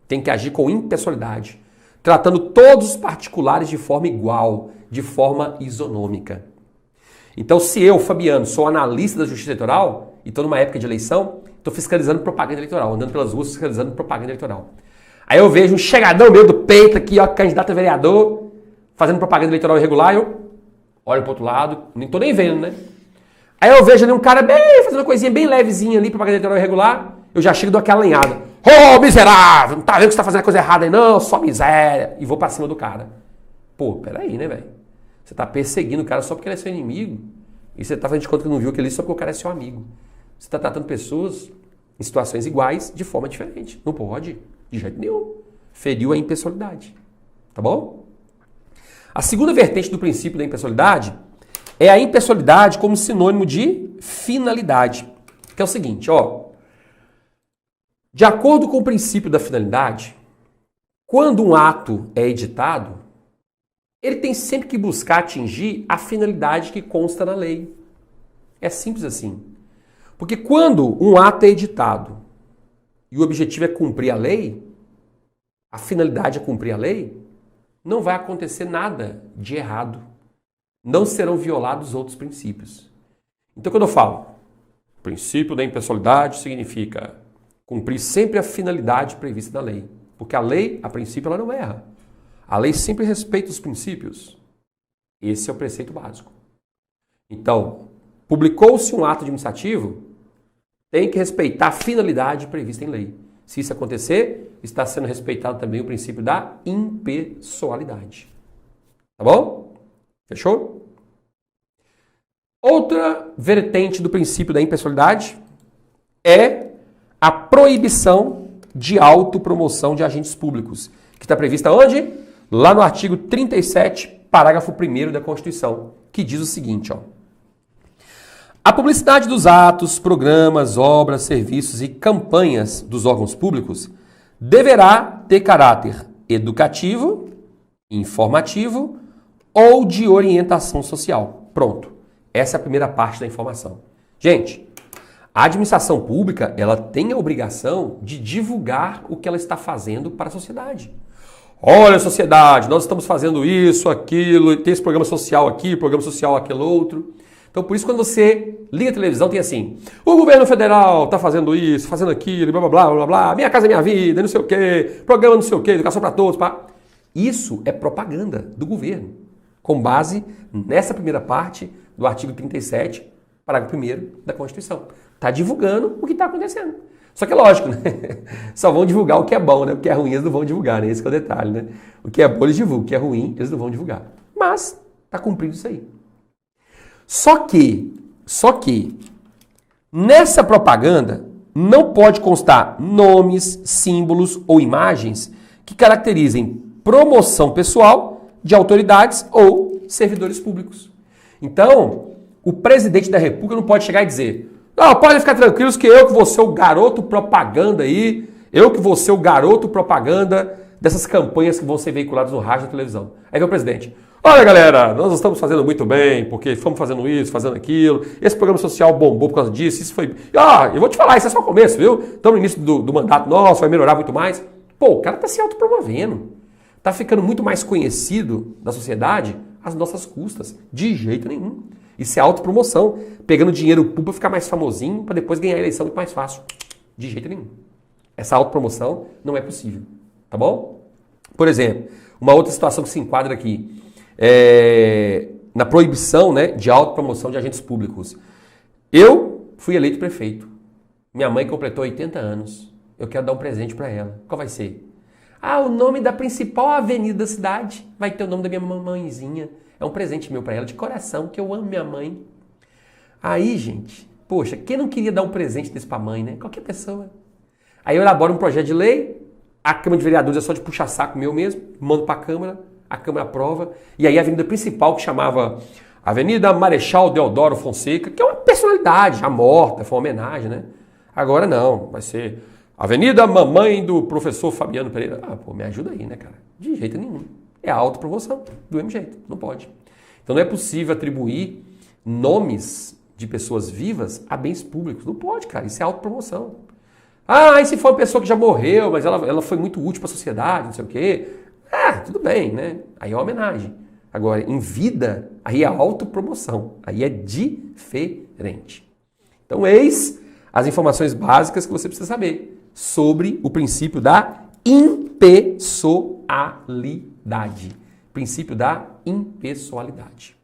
Tem que agir com impessoalidade, tratando todos os particulares de forma igual, de forma isonômica. Então, se eu, Fabiano, sou analista da Justiça Eleitoral e estou numa época de eleição, estou fiscalizando propaganda eleitoral, andando pelas ruas fiscalizando propaganda eleitoral. Aí eu vejo um chegadão meu do peito aqui, ó, candidato a vereador, fazendo propaganda eleitoral irregular, eu olho pro outro lado, nem tô nem vendo, né? Aí eu vejo ali um cara bem, fazendo uma coisinha bem levezinha ali, propaganda eleitoral irregular, eu já chego e dou aquela alinhada. Ô, miserável, não tá vendo que você tá fazendo a coisa errada aí não, só miséria. E vou pra cima do cara. Pô, peraí, né, velho? Você tá perseguindo o cara só porque ele é seu inimigo. E você tá fazendo de conta que não viu aquele só porque o cara é seu amigo. Você tá tratando pessoas em situações iguais de forma diferente. Não pode, de jeito nenhum. Feriu a impessoalidade. Tá bom? A segunda vertente do princípio da impessoalidade é a impessoalidade como sinônimo de finalidade. Que é o seguinte, ó. De acordo com o princípio da finalidade, quando um ato é editado, ele tem sempre que buscar atingir a finalidade que consta na lei. É simples assim. Porque quando um ato é editado e o objetivo é cumprir a lei, a finalidade é cumprir a lei, não vai acontecer nada de errado. Não serão violados outros princípios. Então, quando eu falo princípio da impessoalidade, significa cumprir sempre a finalidade prevista na lei. Porque a lei, a princípio, ela não erra. A lei sempre respeita os princípios. Esse é o preceito básico. Então, publicou-se um ato administrativo, tem que respeitar a finalidade prevista em lei. Se isso acontecer, está sendo respeitado também o princípio da impessoalidade. Tá bom? Fechou? Outra vertente do princípio da impessoalidade é a proibição de autopromoção de agentes públicos, que está prevista onde? Lá no artigo 37, parágrafo 1º da Constituição, que diz o seguinte, ó. A publicidade dos atos, programas, obras, serviços e campanhas dos órgãos públicos deverá ter caráter educativo, informativo ou de orientação social. Pronto. Essa é a primeira parte da informação. Gente, a administração pública, ela tem a obrigação de divulgar o que ela está fazendo para a sociedade. Olha, sociedade, nós estamos fazendo isso, aquilo, tem esse programa social aqui, programa social aquele outro. Então, por isso, quando você liga a televisão, tem assim, o governo federal está fazendo isso, fazendo aquilo, blá, blá, blá, blá, blá, minha casa é minha vida, não sei o quê, programa não sei o quê, educação para todos, pá. Isso é propaganda do governo, com base nessa primeira parte do artigo 37, parágrafo 1º da Constituição. Está divulgando o que está acontecendo. Só que é lógico, né? Só vão divulgar o que é bom, né? O que é ruim eles não vão divulgar, né? Esse que é o detalhe, né? O que é bom eles divulgam, o que é ruim eles não vão divulgar. Mas está cumprido isso aí. Só que, nessa propaganda não pode constar nomes, símbolos ou imagens que caracterizem promoção pessoal de autoridades ou servidores públicos. Então, o presidente da República não pode chegar e dizer: não, podem ficar tranquilos que eu que vou ser o garoto propaganda aí, eu que vou ser o garoto propaganda dessas campanhas que vão ser veiculadas no rádio e na televisão. Aí vem o presidente: olha galera, nós estamos fazendo muito bem, porque fomos fazendo isso, fazendo aquilo, esse programa social bombou por causa disso, isso foi... eu vou te falar, isso é só o começo, viu? Estamos no início do mandato nosso, vai melhorar muito mais. Pô, o cara está se autopromovendo, está ficando muito mais conhecido da sociedade às nossas custas, de jeito nenhum. Isso é autopromoção, pegando dinheiro público para ficar mais famosinho, para depois ganhar a eleição muito mais fácil. De jeito nenhum. Essa autopromoção não é possível, tá bom? Por exemplo, uma outra situação que se enquadra aqui, na proibição, né, de autopromoção de agentes públicos. Eu fui eleito prefeito. Minha mãe completou 80 anos. Eu quero dar um presente para ela. Qual vai ser? O nome da principal avenida da cidade vai ter o nome da minha mamãezinha. É um presente meu para ela, de coração, que eu amo minha mãe. Aí, gente, poxa, quem não queria dar um presente desse para a mãe, né? Qualquer pessoa. Aí eu elaboro um projeto de lei, a Câmara de Vereadores é só de puxar saco meu mesmo, mando para a Câmara aprova, e aí a avenida principal, que chamava Avenida Marechal Deodoro Fonseca, que é uma personalidade, já morta, foi uma homenagem, né? Agora não, vai ser Avenida Mamãe do Professor Fabiano Pereira. Ah, pô, me ajuda aí, né, cara? De jeito nenhum. É a autopromoção, do mesmo jeito, não pode. Então não é possível atribuir nomes de pessoas vivas a bens públicos. Não pode, cara, isso é autopromoção. Ah, e se for uma pessoa que já morreu, mas ela foi muito útil para a sociedade, não sei o quê. Ah, tudo bem, né? Aí é uma homenagem. Agora, em vida, aí é autopromoção. Aí é diferente. Então, eis as informações básicas que você precisa saber sobre o princípio da impessoalidade. Princípio da impessoalidade.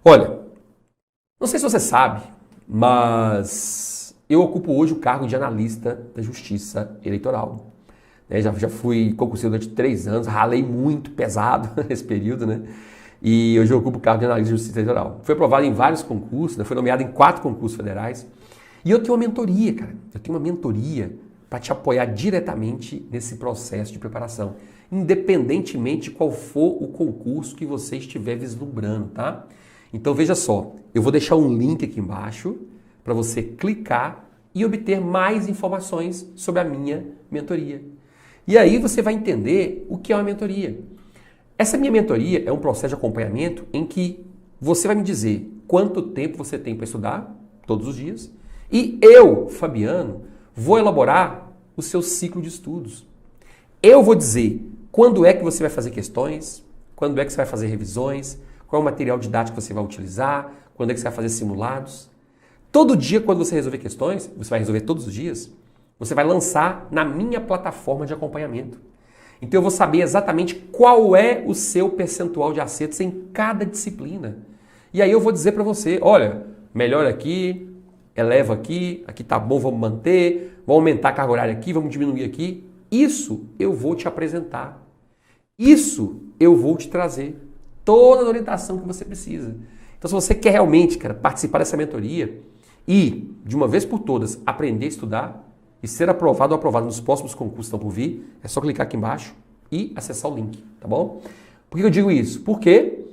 Olha, não sei se você sabe, mas eu ocupo hoje o cargo de analista da Justiça Eleitoral. Já fui concurseiro durante 3 anos, ralei muito, pesado nesse período, né? E hoje eu ocupo o cargo de analista de Justiça Eleitoral. Fui aprovado em vários concursos, né? Fui nomeado em 4 concursos federais. E eu tenho uma mentoria, cara. Eu tenho uma mentoria para te apoiar diretamente nesse processo de preparação, independentemente de qual for o concurso que você estiver vislumbrando, tá? Então veja só, eu vou deixar um link aqui embaixo para você clicar e obter mais informações sobre a minha mentoria. E aí você vai entender o que é uma mentoria. Essa minha mentoria é um processo de acompanhamento em que você vai me dizer quanto tempo você tem para estudar, todos os dias, e eu, Fabiano, vou elaborar o seu ciclo de estudos. Eu vou dizer quando é que você vai fazer questões, quando é que você vai fazer revisões, qual é o material didático que você vai utilizar, quando é que você vai fazer simulados. Todo dia, quando você resolver questões, você vai resolver todos os dias, você vai lançar na minha plataforma de acompanhamento. Então eu vou saber exatamente qual é o seu percentual de acertos em cada disciplina. E aí eu vou dizer para você, olha, melhora aqui, eleva aqui, aqui tá bom, vamos manter, vamos aumentar a carga horária aqui, vamos diminuir aqui. Isso eu vou te apresentar. Isso eu vou te trazer. Toda a orientação que você precisa. Então se você quer realmente, cara, participar dessa mentoria e, de uma vez por todas, aprender a estudar e ser aprovado ou aprovado nos próximos concursos que estão por vir, é só clicar aqui embaixo e acessar o link, tá bom? Por que eu digo isso? Porque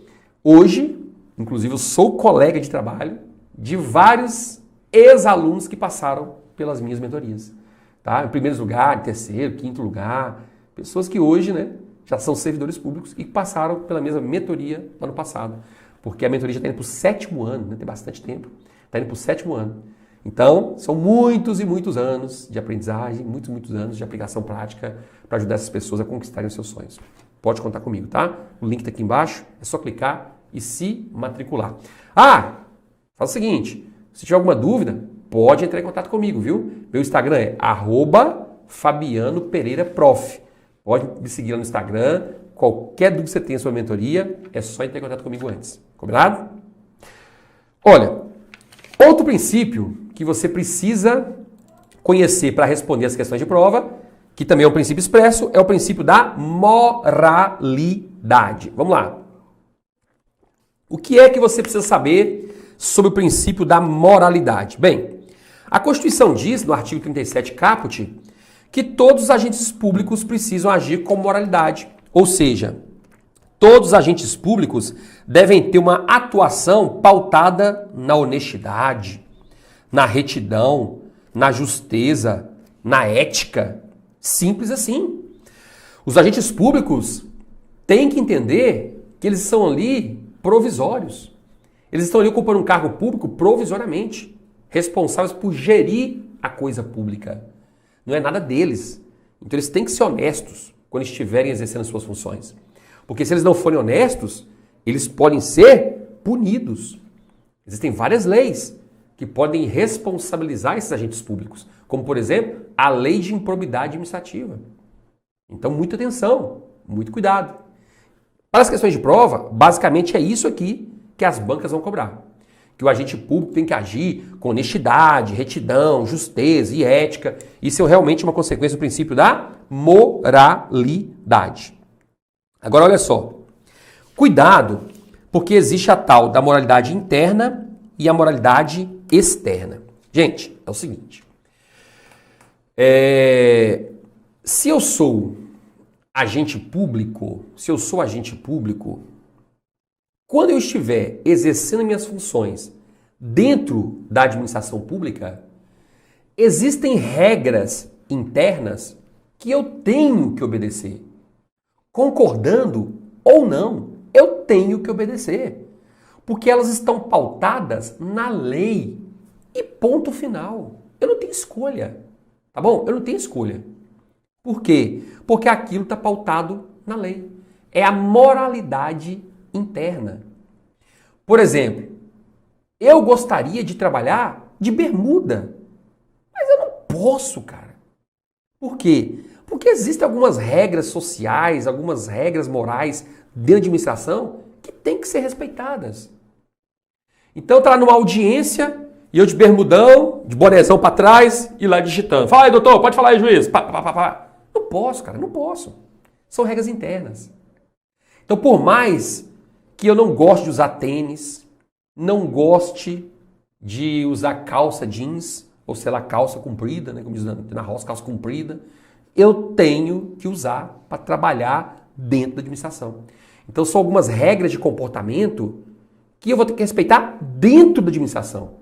hoje, inclusive, eu sou colega de trabalho de vários ex-alunos que passaram pelas minhas mentorias. Tá? Em primeiro lugar, em terceiro, quinto lugar, pessoas que hoje, né, já são servidores públicos e passaram pela mesma mentoria no ano passado. Porque a mentoria já está indo para o 7º ano, né? Tem bastante tempo, está indo para o 7º ano. Então, são muitos e muitos anos de aprendizagem, muitos anos de aplicação prática para ajudar essas pessoas a conquistarem os seus sonhos. Pode contar comigo, tá? O link está aqui embaixo, é só clicar e se matricular. Ah, faz o seguinte, se tiver alguma dúvida, pode entrar em contato comigo, viu? Meu Instagram é @FabianoPereiraProf. Pode me seguir lá no Instagram, qualquer dúvida que você tenha sobre a mentoria, é só entrar em contato comigo antes. Combinado? Olha, outro princípio que você precisa conhecer para responder as questões de prova, que também é um princípio expresso, é o princípio da moralidade. Vamos lá. O que é que você precisa saber sobre o princípio da moralidade? Bem, a Constituição diz, no artigo 37 caput, que todos os agentes públicos precisam agir com moralidade. Ou seja, todos os agentes públicos devem ter uma atuação pautada na honestidade, na retidão, na justeza, na ética. Simples assim. Os agentes públicos têm que entender que eles são ali provisórios. Eles estão ali ocupando um cargo público provisoriamente, responsáveis por gerir a coisa pública. Não é nada deles. Então eles têm que ser honestos quando estiverem exercendo suas funções. Porque se eles não forem honestos, eles podem ser punidos. Existem várias leis que podem responsabilizar esses agentes públicos, como, por exemplo, a Lei de Improbidade Administrativa. Então, muita atenção, muito cuidado. Para as questões de prova, basicamente é isso aqui que as bancas vão cobrar. Que o agente público tem que agir com honestidade, retidão, justeza e ética. Isso é realmente uma consequência do princípio da moralidade. Agora, olha só. Cuidado, porque existe a tal da moralidade interna e a moralidade externa. Gente, é o seguinte. Se eu sou agente público, quando eu estiver exercendo minhas funções dentro da administração pública, existem regras internas que eu tenho que obedecer. Concordando ou não, eu tenho que obedecer. Porque elas estão pautadas na lei. E ponto final. Eu não tenho escolha. Tá bom? Eu não tenho escolha. Por quê? Porque aquilo está pautado na lei. É a moralidade interna. Por exemplo, eu gostaria de trabalhar de bermuda. Mas eu não posso, cara. Por quê? Porque existem algumas regras sociais, algumas regras morais dentro da administração que têm que ser respeitadas. Então tá lá numa audiência e eu de bermudão, de bonézão para trás e lá digitando. Fala aí, doutor, pode falar aí, juiz. Pá, pá, pá, pá. Não posso, cara, não posso. São regras internas. Então, por mais que eu não goste de usar tênis, não goste de usar calça jeans, ou sei lá, calça comprida, né, como diz na roça, calça comprida, eu tenho que usar para trabalhar dentro da administração. Então, são algumas regras de comportamento que eu vou ter que respeitar dentro da administração.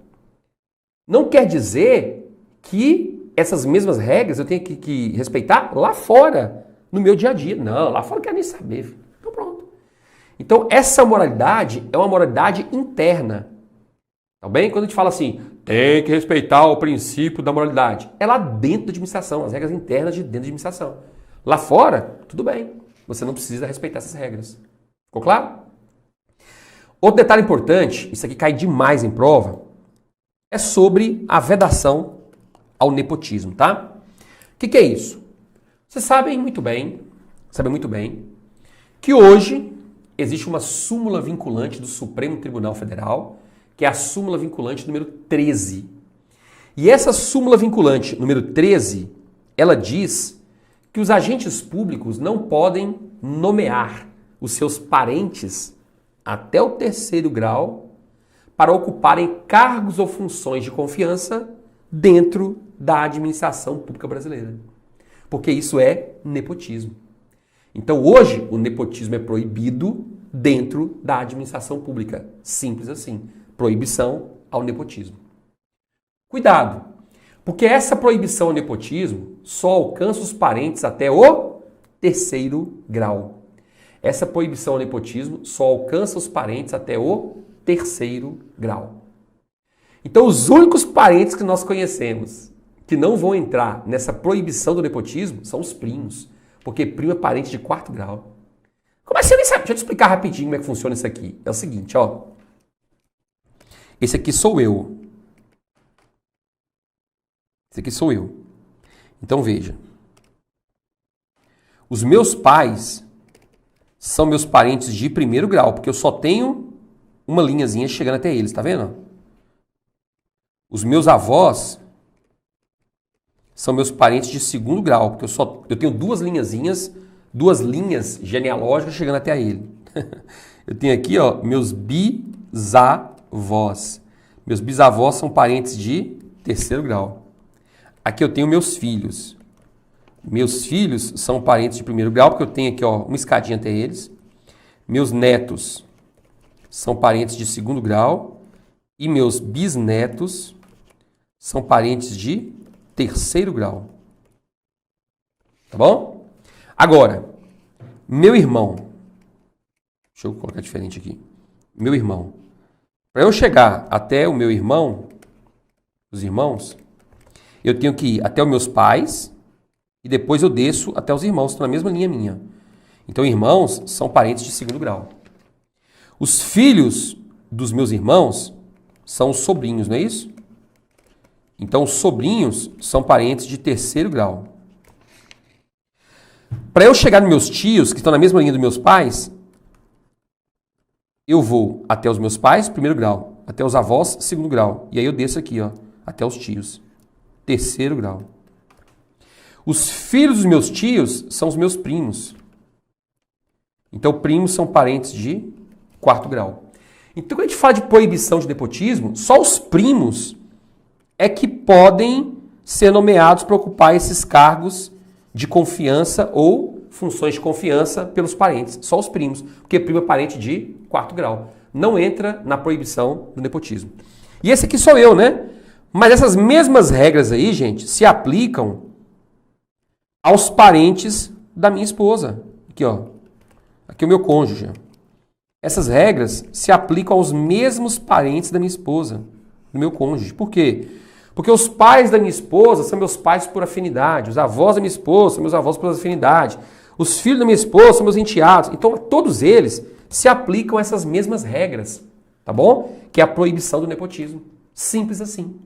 Não quer dizer que essas mesmas regras eu tenho que respeitar lá fora, no meu dia a dia. Não, lá fora eu não quero nem saber. Filho. Então pronto. Então essa moralidade é uma moralidade interna. Tá bem? Quando a gente fala assim, tem que respeitar o princípio da moralidade. É lá dentro da administração, as regras internas de dentro da administração. Lá fora, tudo bem. Você não precisa respeitar essas regras. Ficou claro? Outro detalhe importante, isso aqui cai demais em prova, é sobre a vedação ao nepotismo, tá? O que é isso? Vocês sabem muito bem que hoje existe uma súmula vinculante do Supremo Tribunal Federal, que é a súmula vinculante número 13. E essa súmula vinculante número 13, ela diz que os agentes públicos não podem nomear os seus parentes até o 3º grau para ocuparem cargos ou funções de confiança dentro da administração pública brasileira. Porque isso é nepotismo. Então hoje o nepotismo é proibido dentro da administração pública. Simples assim. Proibição ao nepotismo. Cuidado, porque essa proibição ao nepotismo só alcança os parentes até o 3º grau. Essa proibição ao nepotismo só alcança os parentes até o 3º grau. Então, os únicos parentes que nós conhecemos que não vão entrar nessa proibição do nepotismo são os primos, porque primo é parente de 4º grau. Como é que você nem sabe? Deixa eu te explicar rapidinho como é que funciona isso aqui. É o seguinte, ó. Esse aqui sou eu. Esse aqui sou eu. Então, veja. Os meus pais são meus parentes de 1º grau, porque eu só tenho uma linhazinha chegando até eles, tá vendo? Os meus avós são meus parentes de 2º grau, porque eu tenho duas linhas genealógicas chegando até ele. Eu tenho aqui, ó, meus bisavós. Meus bisavós são parentes de 3º grau. Aqui eu tenho meus filhos. Meus filhos são parentes de 1º grau, porque eu tenho aqui, ó, uma escadinha até eles. Meus netos são parentes de 2º grau. E meus bisnetos são parentes de 3º grau. Tá bom? Agora, meu irmão. Deixa eu colocar diferente aqui. Meu irmão. Para eu chegar até o meu irmão, os irmãos, eu tenho que ir até os meus pais e depois eu desço até os irmãos, estão na mesma linha minha. Então, irmãos são parentes de 2º grau. Os filhos dos meus irmãos são os sobrinhos, não é isso? Então, os sobrinhos são parentes de 3º grau. Para eu chegar nos meus tios, que estão na mesma linha dos meus pais, eu vou até os meus pais, 1º grau, até os avós, 2º grau. E aí eu desço aqui, ó, até os tios, 3º grau. Os filhos dos meus tios são os meus primos. Então, primos são parentes de 4º grau. Então, quando a gente fala de proibição de nepotismo, só os primos é que podem ser nomeados para ocupar esses cargos de confiança ou funções de confiança pelos parentes. Só os primos, porque primo é parente de 4º grau. não entra na proibição do nepotismo. E esse aqui sou eu, né? Mas essas mesmas regras aí, gente, se aplicam aos parentes da minha esposa. Aqui, ó. Aqui é o meu cônjuge. Essas regras se aplicam aos mesmos parentes da minha esposa, do meu cônjuge. Por quê? Porque os pais da minha esposa são meus pais por afinidade, os avós da minha esposa são meus avós por afinidade, os filhos da minha esposa são meus enteados. Então, a todos eles se aplicam essas mesmas regras, tá bom? Que é a proibição do nepotismo. Simples assim.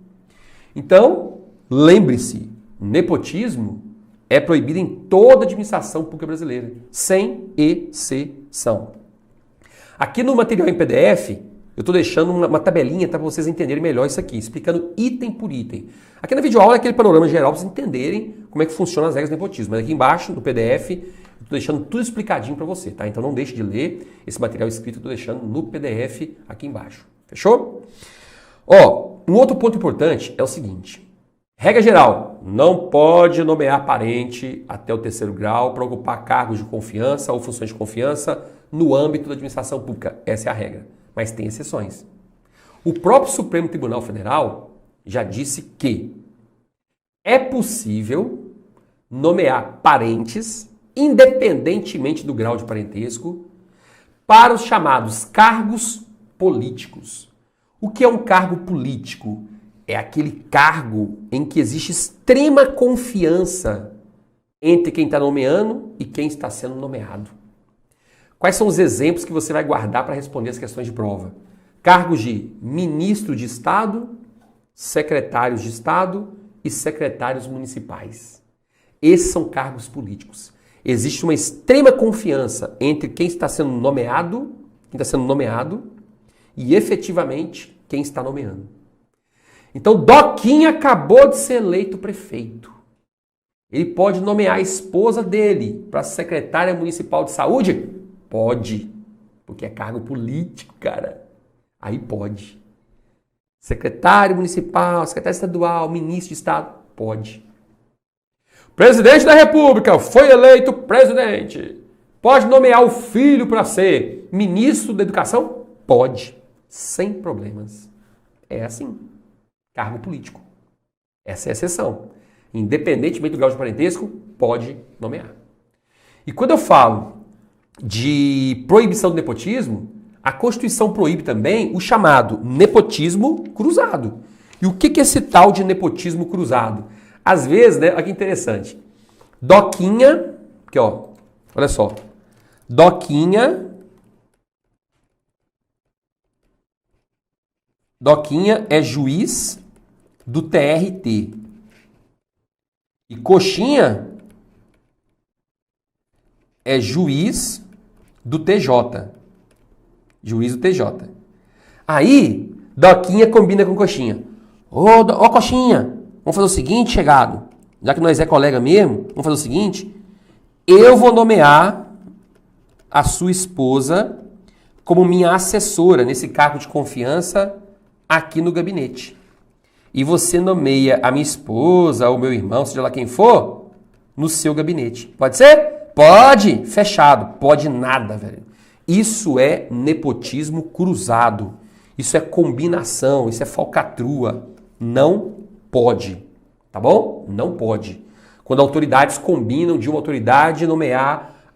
Então, lembre-se, nepotismo é proibido em toda a administração pública brasileira, sem exceção. Aqui no material em PDF, eu estou deixando uma tabelinha para vocês entenderem melhor isso aqui, explicando item por item. Aqui na videoaula é aquele panorama geral para vocês entenderem como é que funcionam as regras do nepotismo. Mas aqui embaixo, no PDF, eu estou deixando tudo explicadinho para você, tá? Então não deixe de ler esse material escrito, eu estou deixando no PDF aqui embaixo. Fechou? Ó, um outro ponto importante é o seguinte. Regra geral, não pode nomear parente até o 3º grau para ocupar cargos de confiança ou funções de confiança no âmbito da administração pública. Essa é a regra. Mas tem exceções. O próprio Supremo Tribunal Federal já disse que é possível nomear parentes, independentemente do grau de parentesco, para os chamados cargos políticos. O que é um cargo político? É aquele cargo em que existe extrema confiança entre quem está nomeando e quem está sendo nomeado. Quais são os exemplos que você vai guardar para responder as questões de prova? Cargos de ministro de Estado, secretários de Estado e secretários municipais. Esses são cargos políticos. Existe uma extrema confiança entre quem está sendo nomeado e efetivamente quem está nomeando. Então, Doquinha acabou de ser eleito prefeito. Ele pode nomear a esposa dele para secretária municipal de saúde? Pode, porque é cargo político, cara. Aí pode. Secretário municipal, secretário estadual, ministro de Estado? Pode. Presidente da República foi eleito presidente. Pode nomear o filho para ser ministro da Educação? Pode, sem problemas. É assim. Cargo político. Essa é a exceção. Independentemente do grau de parentesco, pode nomear. E quando eu falo de proibição do nepotismo, a Constituição proíbe também o chamado nepotismo cruzado. E o que é esse tal de nepotismo cruzado? Às vezes, né, olha que interessante. Doquinha, aqui ó, olha só. Doquinha é juiz do TRT. E Coxinha é juiz do TJ. Juiz do TJ. Aí, Doquinha combina com Coxinha. Ô, Coxinha, vamos fazer o seguinte, chegado. Já que nós é colega mesmo, vamos fazer o seguinte. Eu vou nomear a sua esposa como minha assessora nesse cargo de confiança aqui no gabinete. E você nomeia a minha esposa ou meu irmão, seja lá quem for, no seu gabinete. Pode ser? Pode. Fechado. Pode nada, velho. Isso é nepotismo cruzado. Isso é combinação. Isso é falcatrua. Não pode. Tá bom? Não pode. Quando autoridades combinam de uma autoridade nomear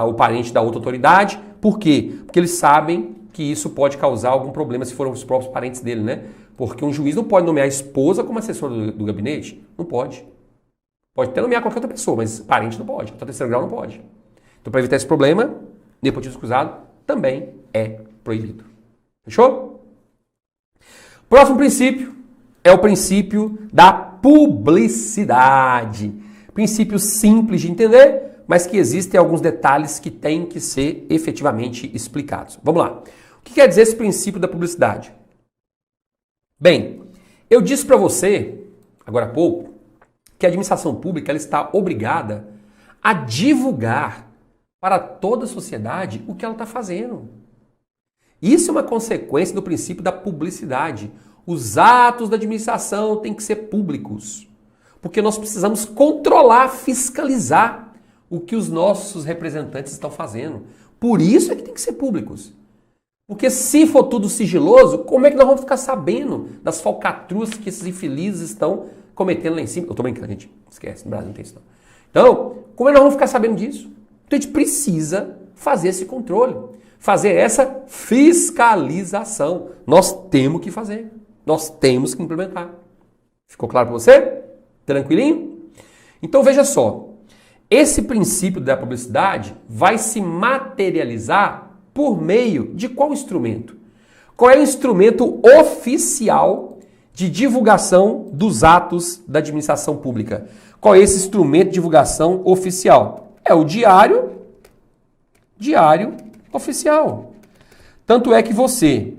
o parente da outra autoridade. Por quê? Porque eles sabem que isso pode causar algum problema se forem os próprios parentes dele, né? Porque um juiz não pode nomear a esposa como assessora do gabinete. Não pode. Pode até nomear qualquer outra pessoa, mas parente não pode. Até o 3º grau não pode. Então, para evitar esse problema, nepotismo cruzado também é proibido. Fechou? Próximo princípio é o princípio da publicidade. Princípio simples de entender, mas que existem alguns detalhes que têm que ser efetivamente explicados. Vamos lá. O que quer dizer esse princípio da publicidade? Bem, eu disse para você, agora há pouco, que a administração pública ela está obrigada a divulgar para toda a sociedade o que ela está fazendo. Isso é uma consequência do princípio da publicidade. Os atos da administração têm que ser públicos, porque nós precisamos controlar, fiscalizar o que os nossos representantes estão fazendo. Por isso é que tem que ser públicos. Porque se for tudo sigiloso, como é que nós vamos ficar sabendo das falcatruas que esses infelizes estão cometendo lá em cima? Eu tô brincando, gente. Esquece, no Brasil não tem isso não. Então, como é que nós vamos ficar sabendo disso? Então a gente precisa fazer esse controle, fazer essa fiscalização. Nós temos que fazer, nós temos que implementar. Ficou claro para você? Tranquilinho? Então veja só, esse princípio da publicidade vai se materializar por meio de qual instrumento? Qual é o instrumento oficial de divulgação dos atos da administração pública? Qual é esse instrumento de divulgação oficial? É o Diário Oficial. Tanto é que você,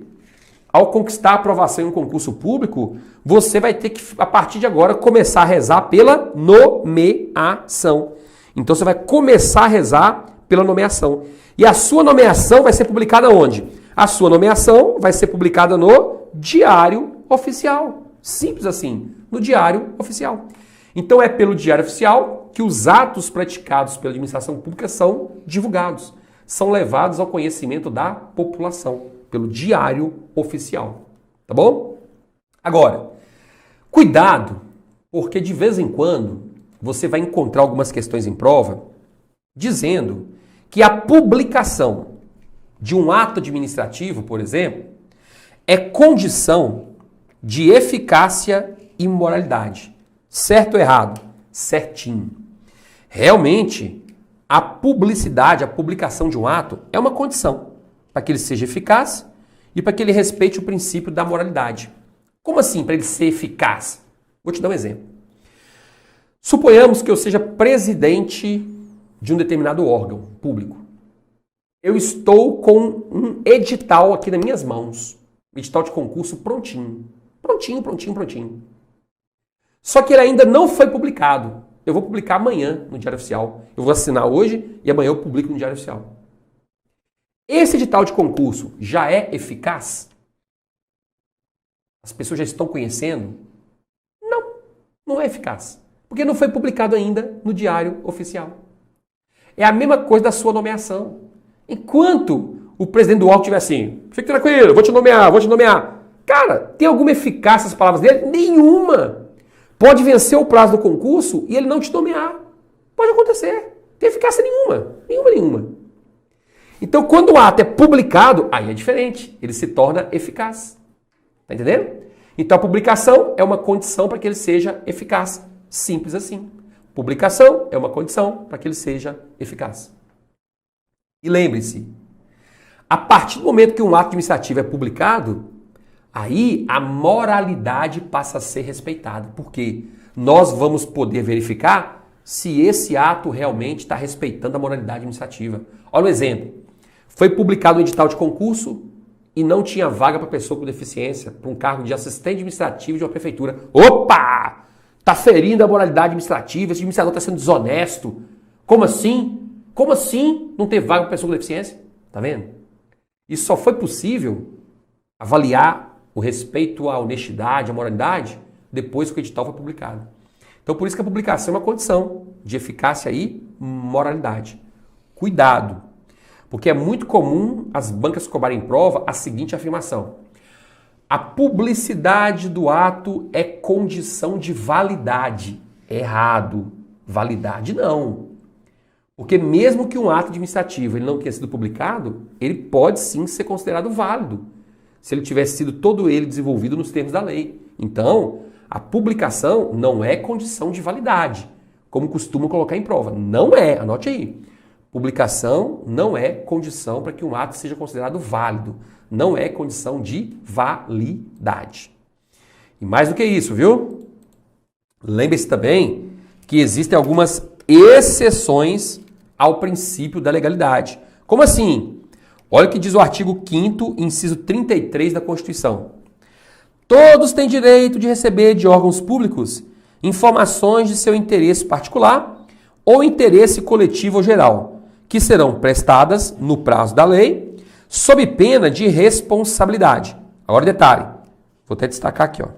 ao conquistar a aprovação em um concurso público, você vai ter que, a partir de agora, começar a rezar pela nomeação. Então você vai começar a rezar pela nomeação. E a sua nomeação vai ser publicada onde? A sua nomeação vai ser publicada no Diário Oficial. Simples assim, no Diário Oficial. Então é pelo Diário Oficial que os atos praticados pela administração pública são divulgados, são levados ao conhecimento da população, pelo Diário Oficial. Tá bom? Agora, cuidado, porque de vez em quando você vai encontrar algumas questões em prova dizendo que a publicação de um ato administrativo, por exemplo, é condição de eficácia e moralidade. Certo ou errado? Certinho. Realmente, a publicidade, a publicação de um ato é uma condição para que ele seja eficaz e para que ele respeite o princípio da moralidade. Como assim para ele ser eficaz? Vou te dar um exemplo. Suponhamos que eu seja presidente de um determinado órgão público. Eu estou com um edital aqui nas minhas mãos. Edital de concurso prontinho. Prontinho. Só que ele ainda não foi publicado. Eu vou publicar amanhã no Diário Oficial. Eu vou assinar hoje e amanhã eu publico no Diário Oficial. Esse edital de concurso já é eficaz? As pessoas já estão conhecendo? Não é eficaz. Porque não foi publicado ainda no Diário Oficial. É a mesma coisa da sua nomeação. Enquanto o presidente do órgão estiver assim, fique tranquilo, vou te nomear. Cara, tem alguma eficácia as palavras dele? Nenhuma. Pode vencer o prazo do concurso e ele não te nomear. Pode acontecer. Não tem eficácia nenhuma. Então, quando o ato é publicado, aí é diferente. Ele se torna eficaz. Tá entendendo? Então, a publicação é uma condição para que ele seja eficaz. Simples assim. Publicação é uma condição para que ele seja eficaz. E lembre-se, a partir do momento que um ato administrativo é publicado, aí a moralidade passa a ser respeitada. Porque nós vamos poder verificar se esse ato realmente está respeitando a moralidade administrativa. Olha um exemplo. Foi publicado um edital de concurso e não tinha vaga para pessoa com deficiência, para um cargo de assistente administrativo de uma prefeitura. Opa! Está ferindo a moralidade administrativa, esse administrador está sendo desonesto. Como assim? Como assim não ter vaga para pessoa com deficiência? Tá vendo? Isso só foi possível avaliar o respeito à honestidade, à moralidade, depois que o edital foi publicado. Então, por isso que a publicação é uma condição de eficácia e moralidade. Cuidado, porque é muito comum as bancas cobrarem em prova a seguinte afirmação: a publicidade do ato é condição de validade. Errado. Validade não. Porque mesmo que um ato administrativo ele não tenha sido publicado, ele pode sim ser considerado válido, se ele tivesse sido todo ele desenvolvido nos termos da lei. Então, a publicação não é condição de validade, como costumam colocar em prova. Não é, anote aí. Publicação não é condição para que um ato seja considerado válido. Não é condição de validade. E mais do que isso, viu? Lembre-se também que existem algumas exceções ao princípio da legalidade. Como assim? Olha o que diz o artigo 5º, inciso 33 da Constituição. Todos têm direito de receber de órgãos públicos informações de seu interesse particular ou interesse coletivo ou geral, que serão prestadas no prazo da lei, sob pena de responsabilidade. Agora detalhe, vou até destacar aqui, ó.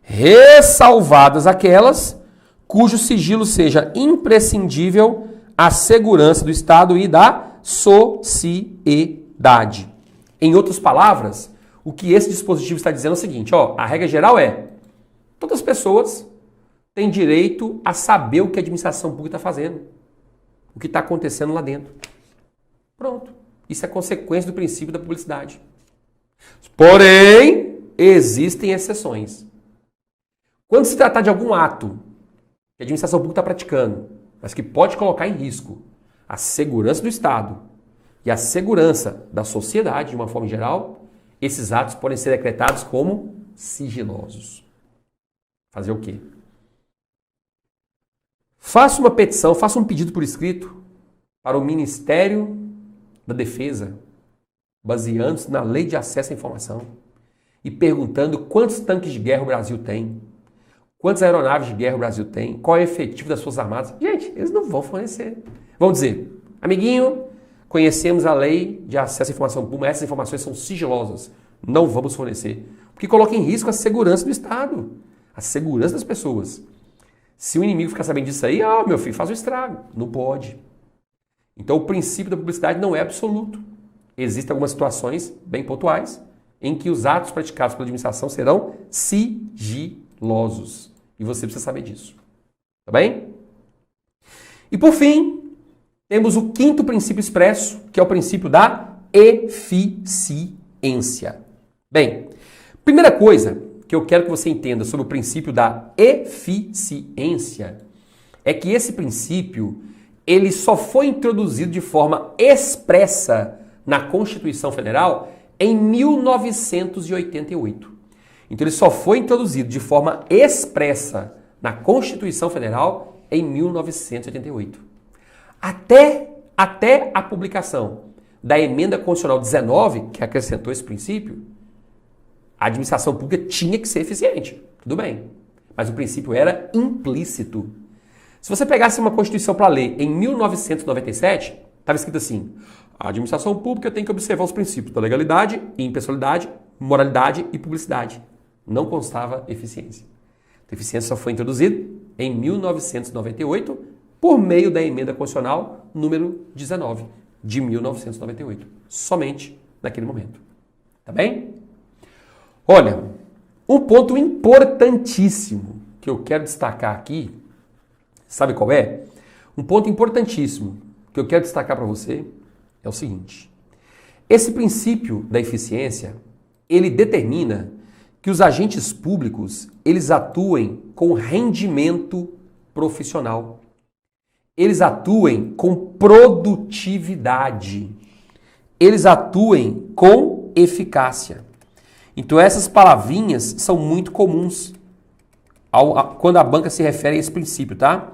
Ressalvadas aquelas cujo sigilo seja imprescindível à segurança do Estado e da sociedade. Em outras palavras, o que esse dispositivo está dizendo é o seguinte, ó, a regra geral é, todas as pessoas têm direito a saber o que a administração pública está fazendo, o que está acontecendo lá dentro. Pronto. Isso é consequência do princípio da publicidade. Porém, existem exceções. Quando se tratar de algum ato que a administração pública está praticando, mas que pode colocar em risco a segurança do Estado e a segurança da sociedade, de uma forma geral, esses atos podem ser decretados como sigilosos. Fazer o quê? Faça uma petição, faça um pedido por escrito para o Ministério da Defesa, baseando-se na Lei de Acesso à Informação e perguntando quantos tanques de guerra o Brasil tem, quantas aeronaves de guerra o Brasil tem, qual é o efetivo das Forças Armadas. Gente, eles não vão fornecer. Vão dizer, amiguinho, conhecemos a Lei de Acesso à Informação Pública, essas informações são sigilosas, não vamos fornecer. Porque coloca em risco a segurança do Estado, a segurança das pessoas. Se o inimigo ficar sabendo disso aí, meu filho, faz um estrago. Não pode. Então o princípio da publicidade não é absoluto. Existem algumas situações bem pontuais em que os atos praticados pela administração serão sigilosos. E você precisa saber disso. Tá bem? E por fim, temos o quinto princípio expresso, que é o princípio da eficiência. Bem, primeira coisa que eu quero que você entenda sobre o princípio da eficiência é que esse princípio ele só foi introduzido de forma expressa na Constituição Federal em 1988. Então ele só foi introduzido de forma expressa na Constituição Federal em 1988. Até a publicação da Emenda Constitucional 19, que acrescentou esse princípio, a administração pública tinha que ser eficiente. Tudo bem. Mas o princípio era implícito. Se você pegasse uma Constituição para ler em 1997, estava escrito assim, a administração pública tem que observar os princípios da legalidade, impessoalidade, moralidade e publicidade. Não constava eficiência. A eficiência só foi introduzida em 1998 por meio da Emenda Constitucional número 19 de 1998. Somente naquele momento. Tá bem? Olha, um ponto importantíssimo que eu quero destacar aqui, sabe qual é? Um ponto importantíssimo que eu quero destacar para você é o seguinte. Esse princípio da eficiência, ele determina que os agentes públicos, eles atuem com rendimento profissional. Eles atuem com produtividade. Eles atuem com eficácia. Então essas palavrinhas são muito comuns quando a banca se refere a esse princípio, tá?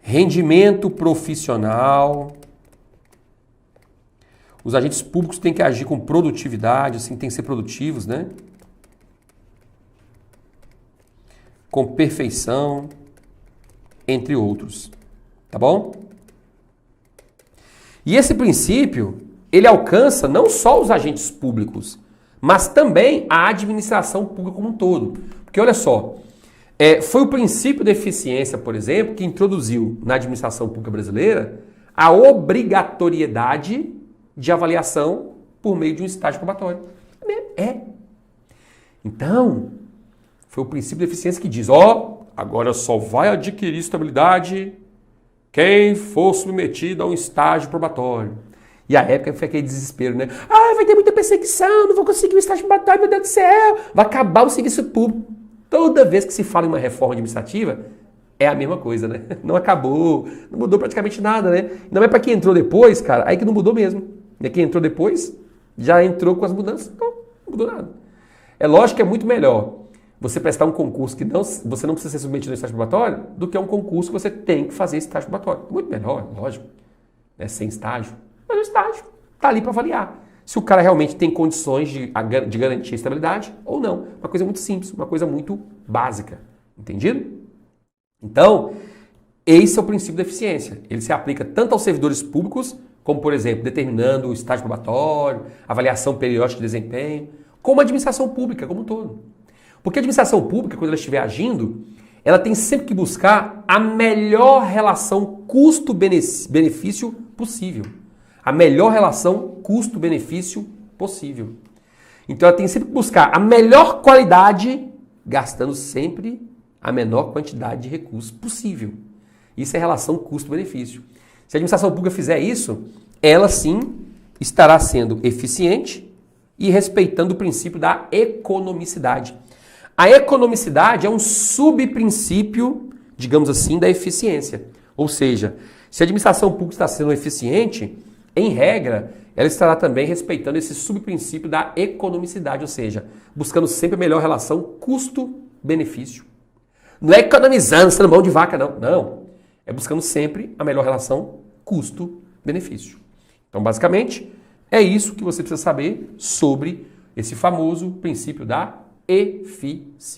Rendimento profissional. Os agentes públicos têm que agir com produtividade, assim, tem que ser produtivos, né? Com perfeição, entre outros. Tá bom? E esse princípio, ele alcança não só os agentes públicos, mas também a administração pública como um todo. Porque olha só, foi o princípio da eficiência, por exemplo, que introduziu na administração pública brasileira a obrigatoriedade de avaliação por meio de um estágio probatório. Então, foi o princípio da eficiência que diz, agora só vai adquirir estabilidade quem for submetido a um estágio probatório. E a época foi aquele desespero, né? Vai ter muita perseguição, não vou conseguir o estágio probatório, meu Deus do céu. Vai acabar o serviço público. Toda vez que se fala em uma reforma administrativa, é a mesma coisa, né? Não acabou, não mudou praticamente nada, né? Não é para quem entrou depois, cara, aí que não mudou mesmo. E quem entrou depois já entrou com as mudanças, então não mudou nada. É lógico que é muito melhor você prestar um concurso que você não precisa ser submetido ao estágio probatório do que um concurso que você tem que fazer estágio probatório. Muito melhor, lógico, né? Sem estágio. Mas o estágio está ali para avaliar se o cara realmente tem condições de garantir a estabilidade ou não. Uma coisa muito simples, uma coisa muito básica. Entendido? Então, esse é o princípio da eficiência. Ele se aplica tanto aos servidores públicos, como, por exemplo, determinando o estágio probatório, avaliação periódica de desempenho, como a administração pública como um todo. Porque a administração pública, quando ela estiver agindo, ela tem sempre que buscar a melhor relação custo-benefício possível. A melhor relação custo-benefício possível. Então ela tem sempre que buscar a melhor qualidade, gastando sempre a menor quantidade de recursos possível. Isso é relação custo-benefício. Se a administração pública fizer isso, ela sim estará sendo eficiente e respeitando o princípio da economicidade. A economicidade é um subprincípio, digamos assim, da eficiência. Ou seja, se a administração pública está sendo eficiente, em regra, ela estará também respeitando esse subprincípio da economicidade, ou seja, buscando sempre a melhor relação custo-benefício. Não é economizando, sendo mão de vaca, não. Não. É buscando sempre a melhor relação custo-benefício. Então, basicamente, é isso que você precisa saber sobre esse famoso princípio da eficiência.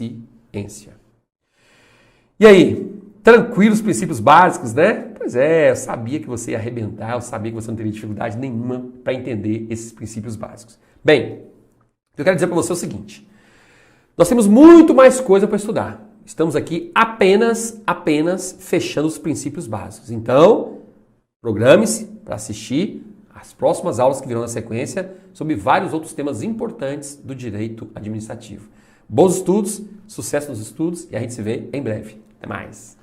E aí, tranquilos os princípios básicos, né? Pois é, eu sabia que você ia arrebentar, eu sabia que você não teria dificuldade nenhuma para entender esses princípios básicos. Bem, eu quero dizer para você o seguinte, nós temos muito mais coisa para estudar. Estamos aqui apenas fechando os princípios básicos. Então, programe-se para assistir as próximas aulas que virão na sequência sobre vários outros temas importantes do direito administrativo. Bons estudos, sucesso nos estudos e a gente se vê em breve. Até mais!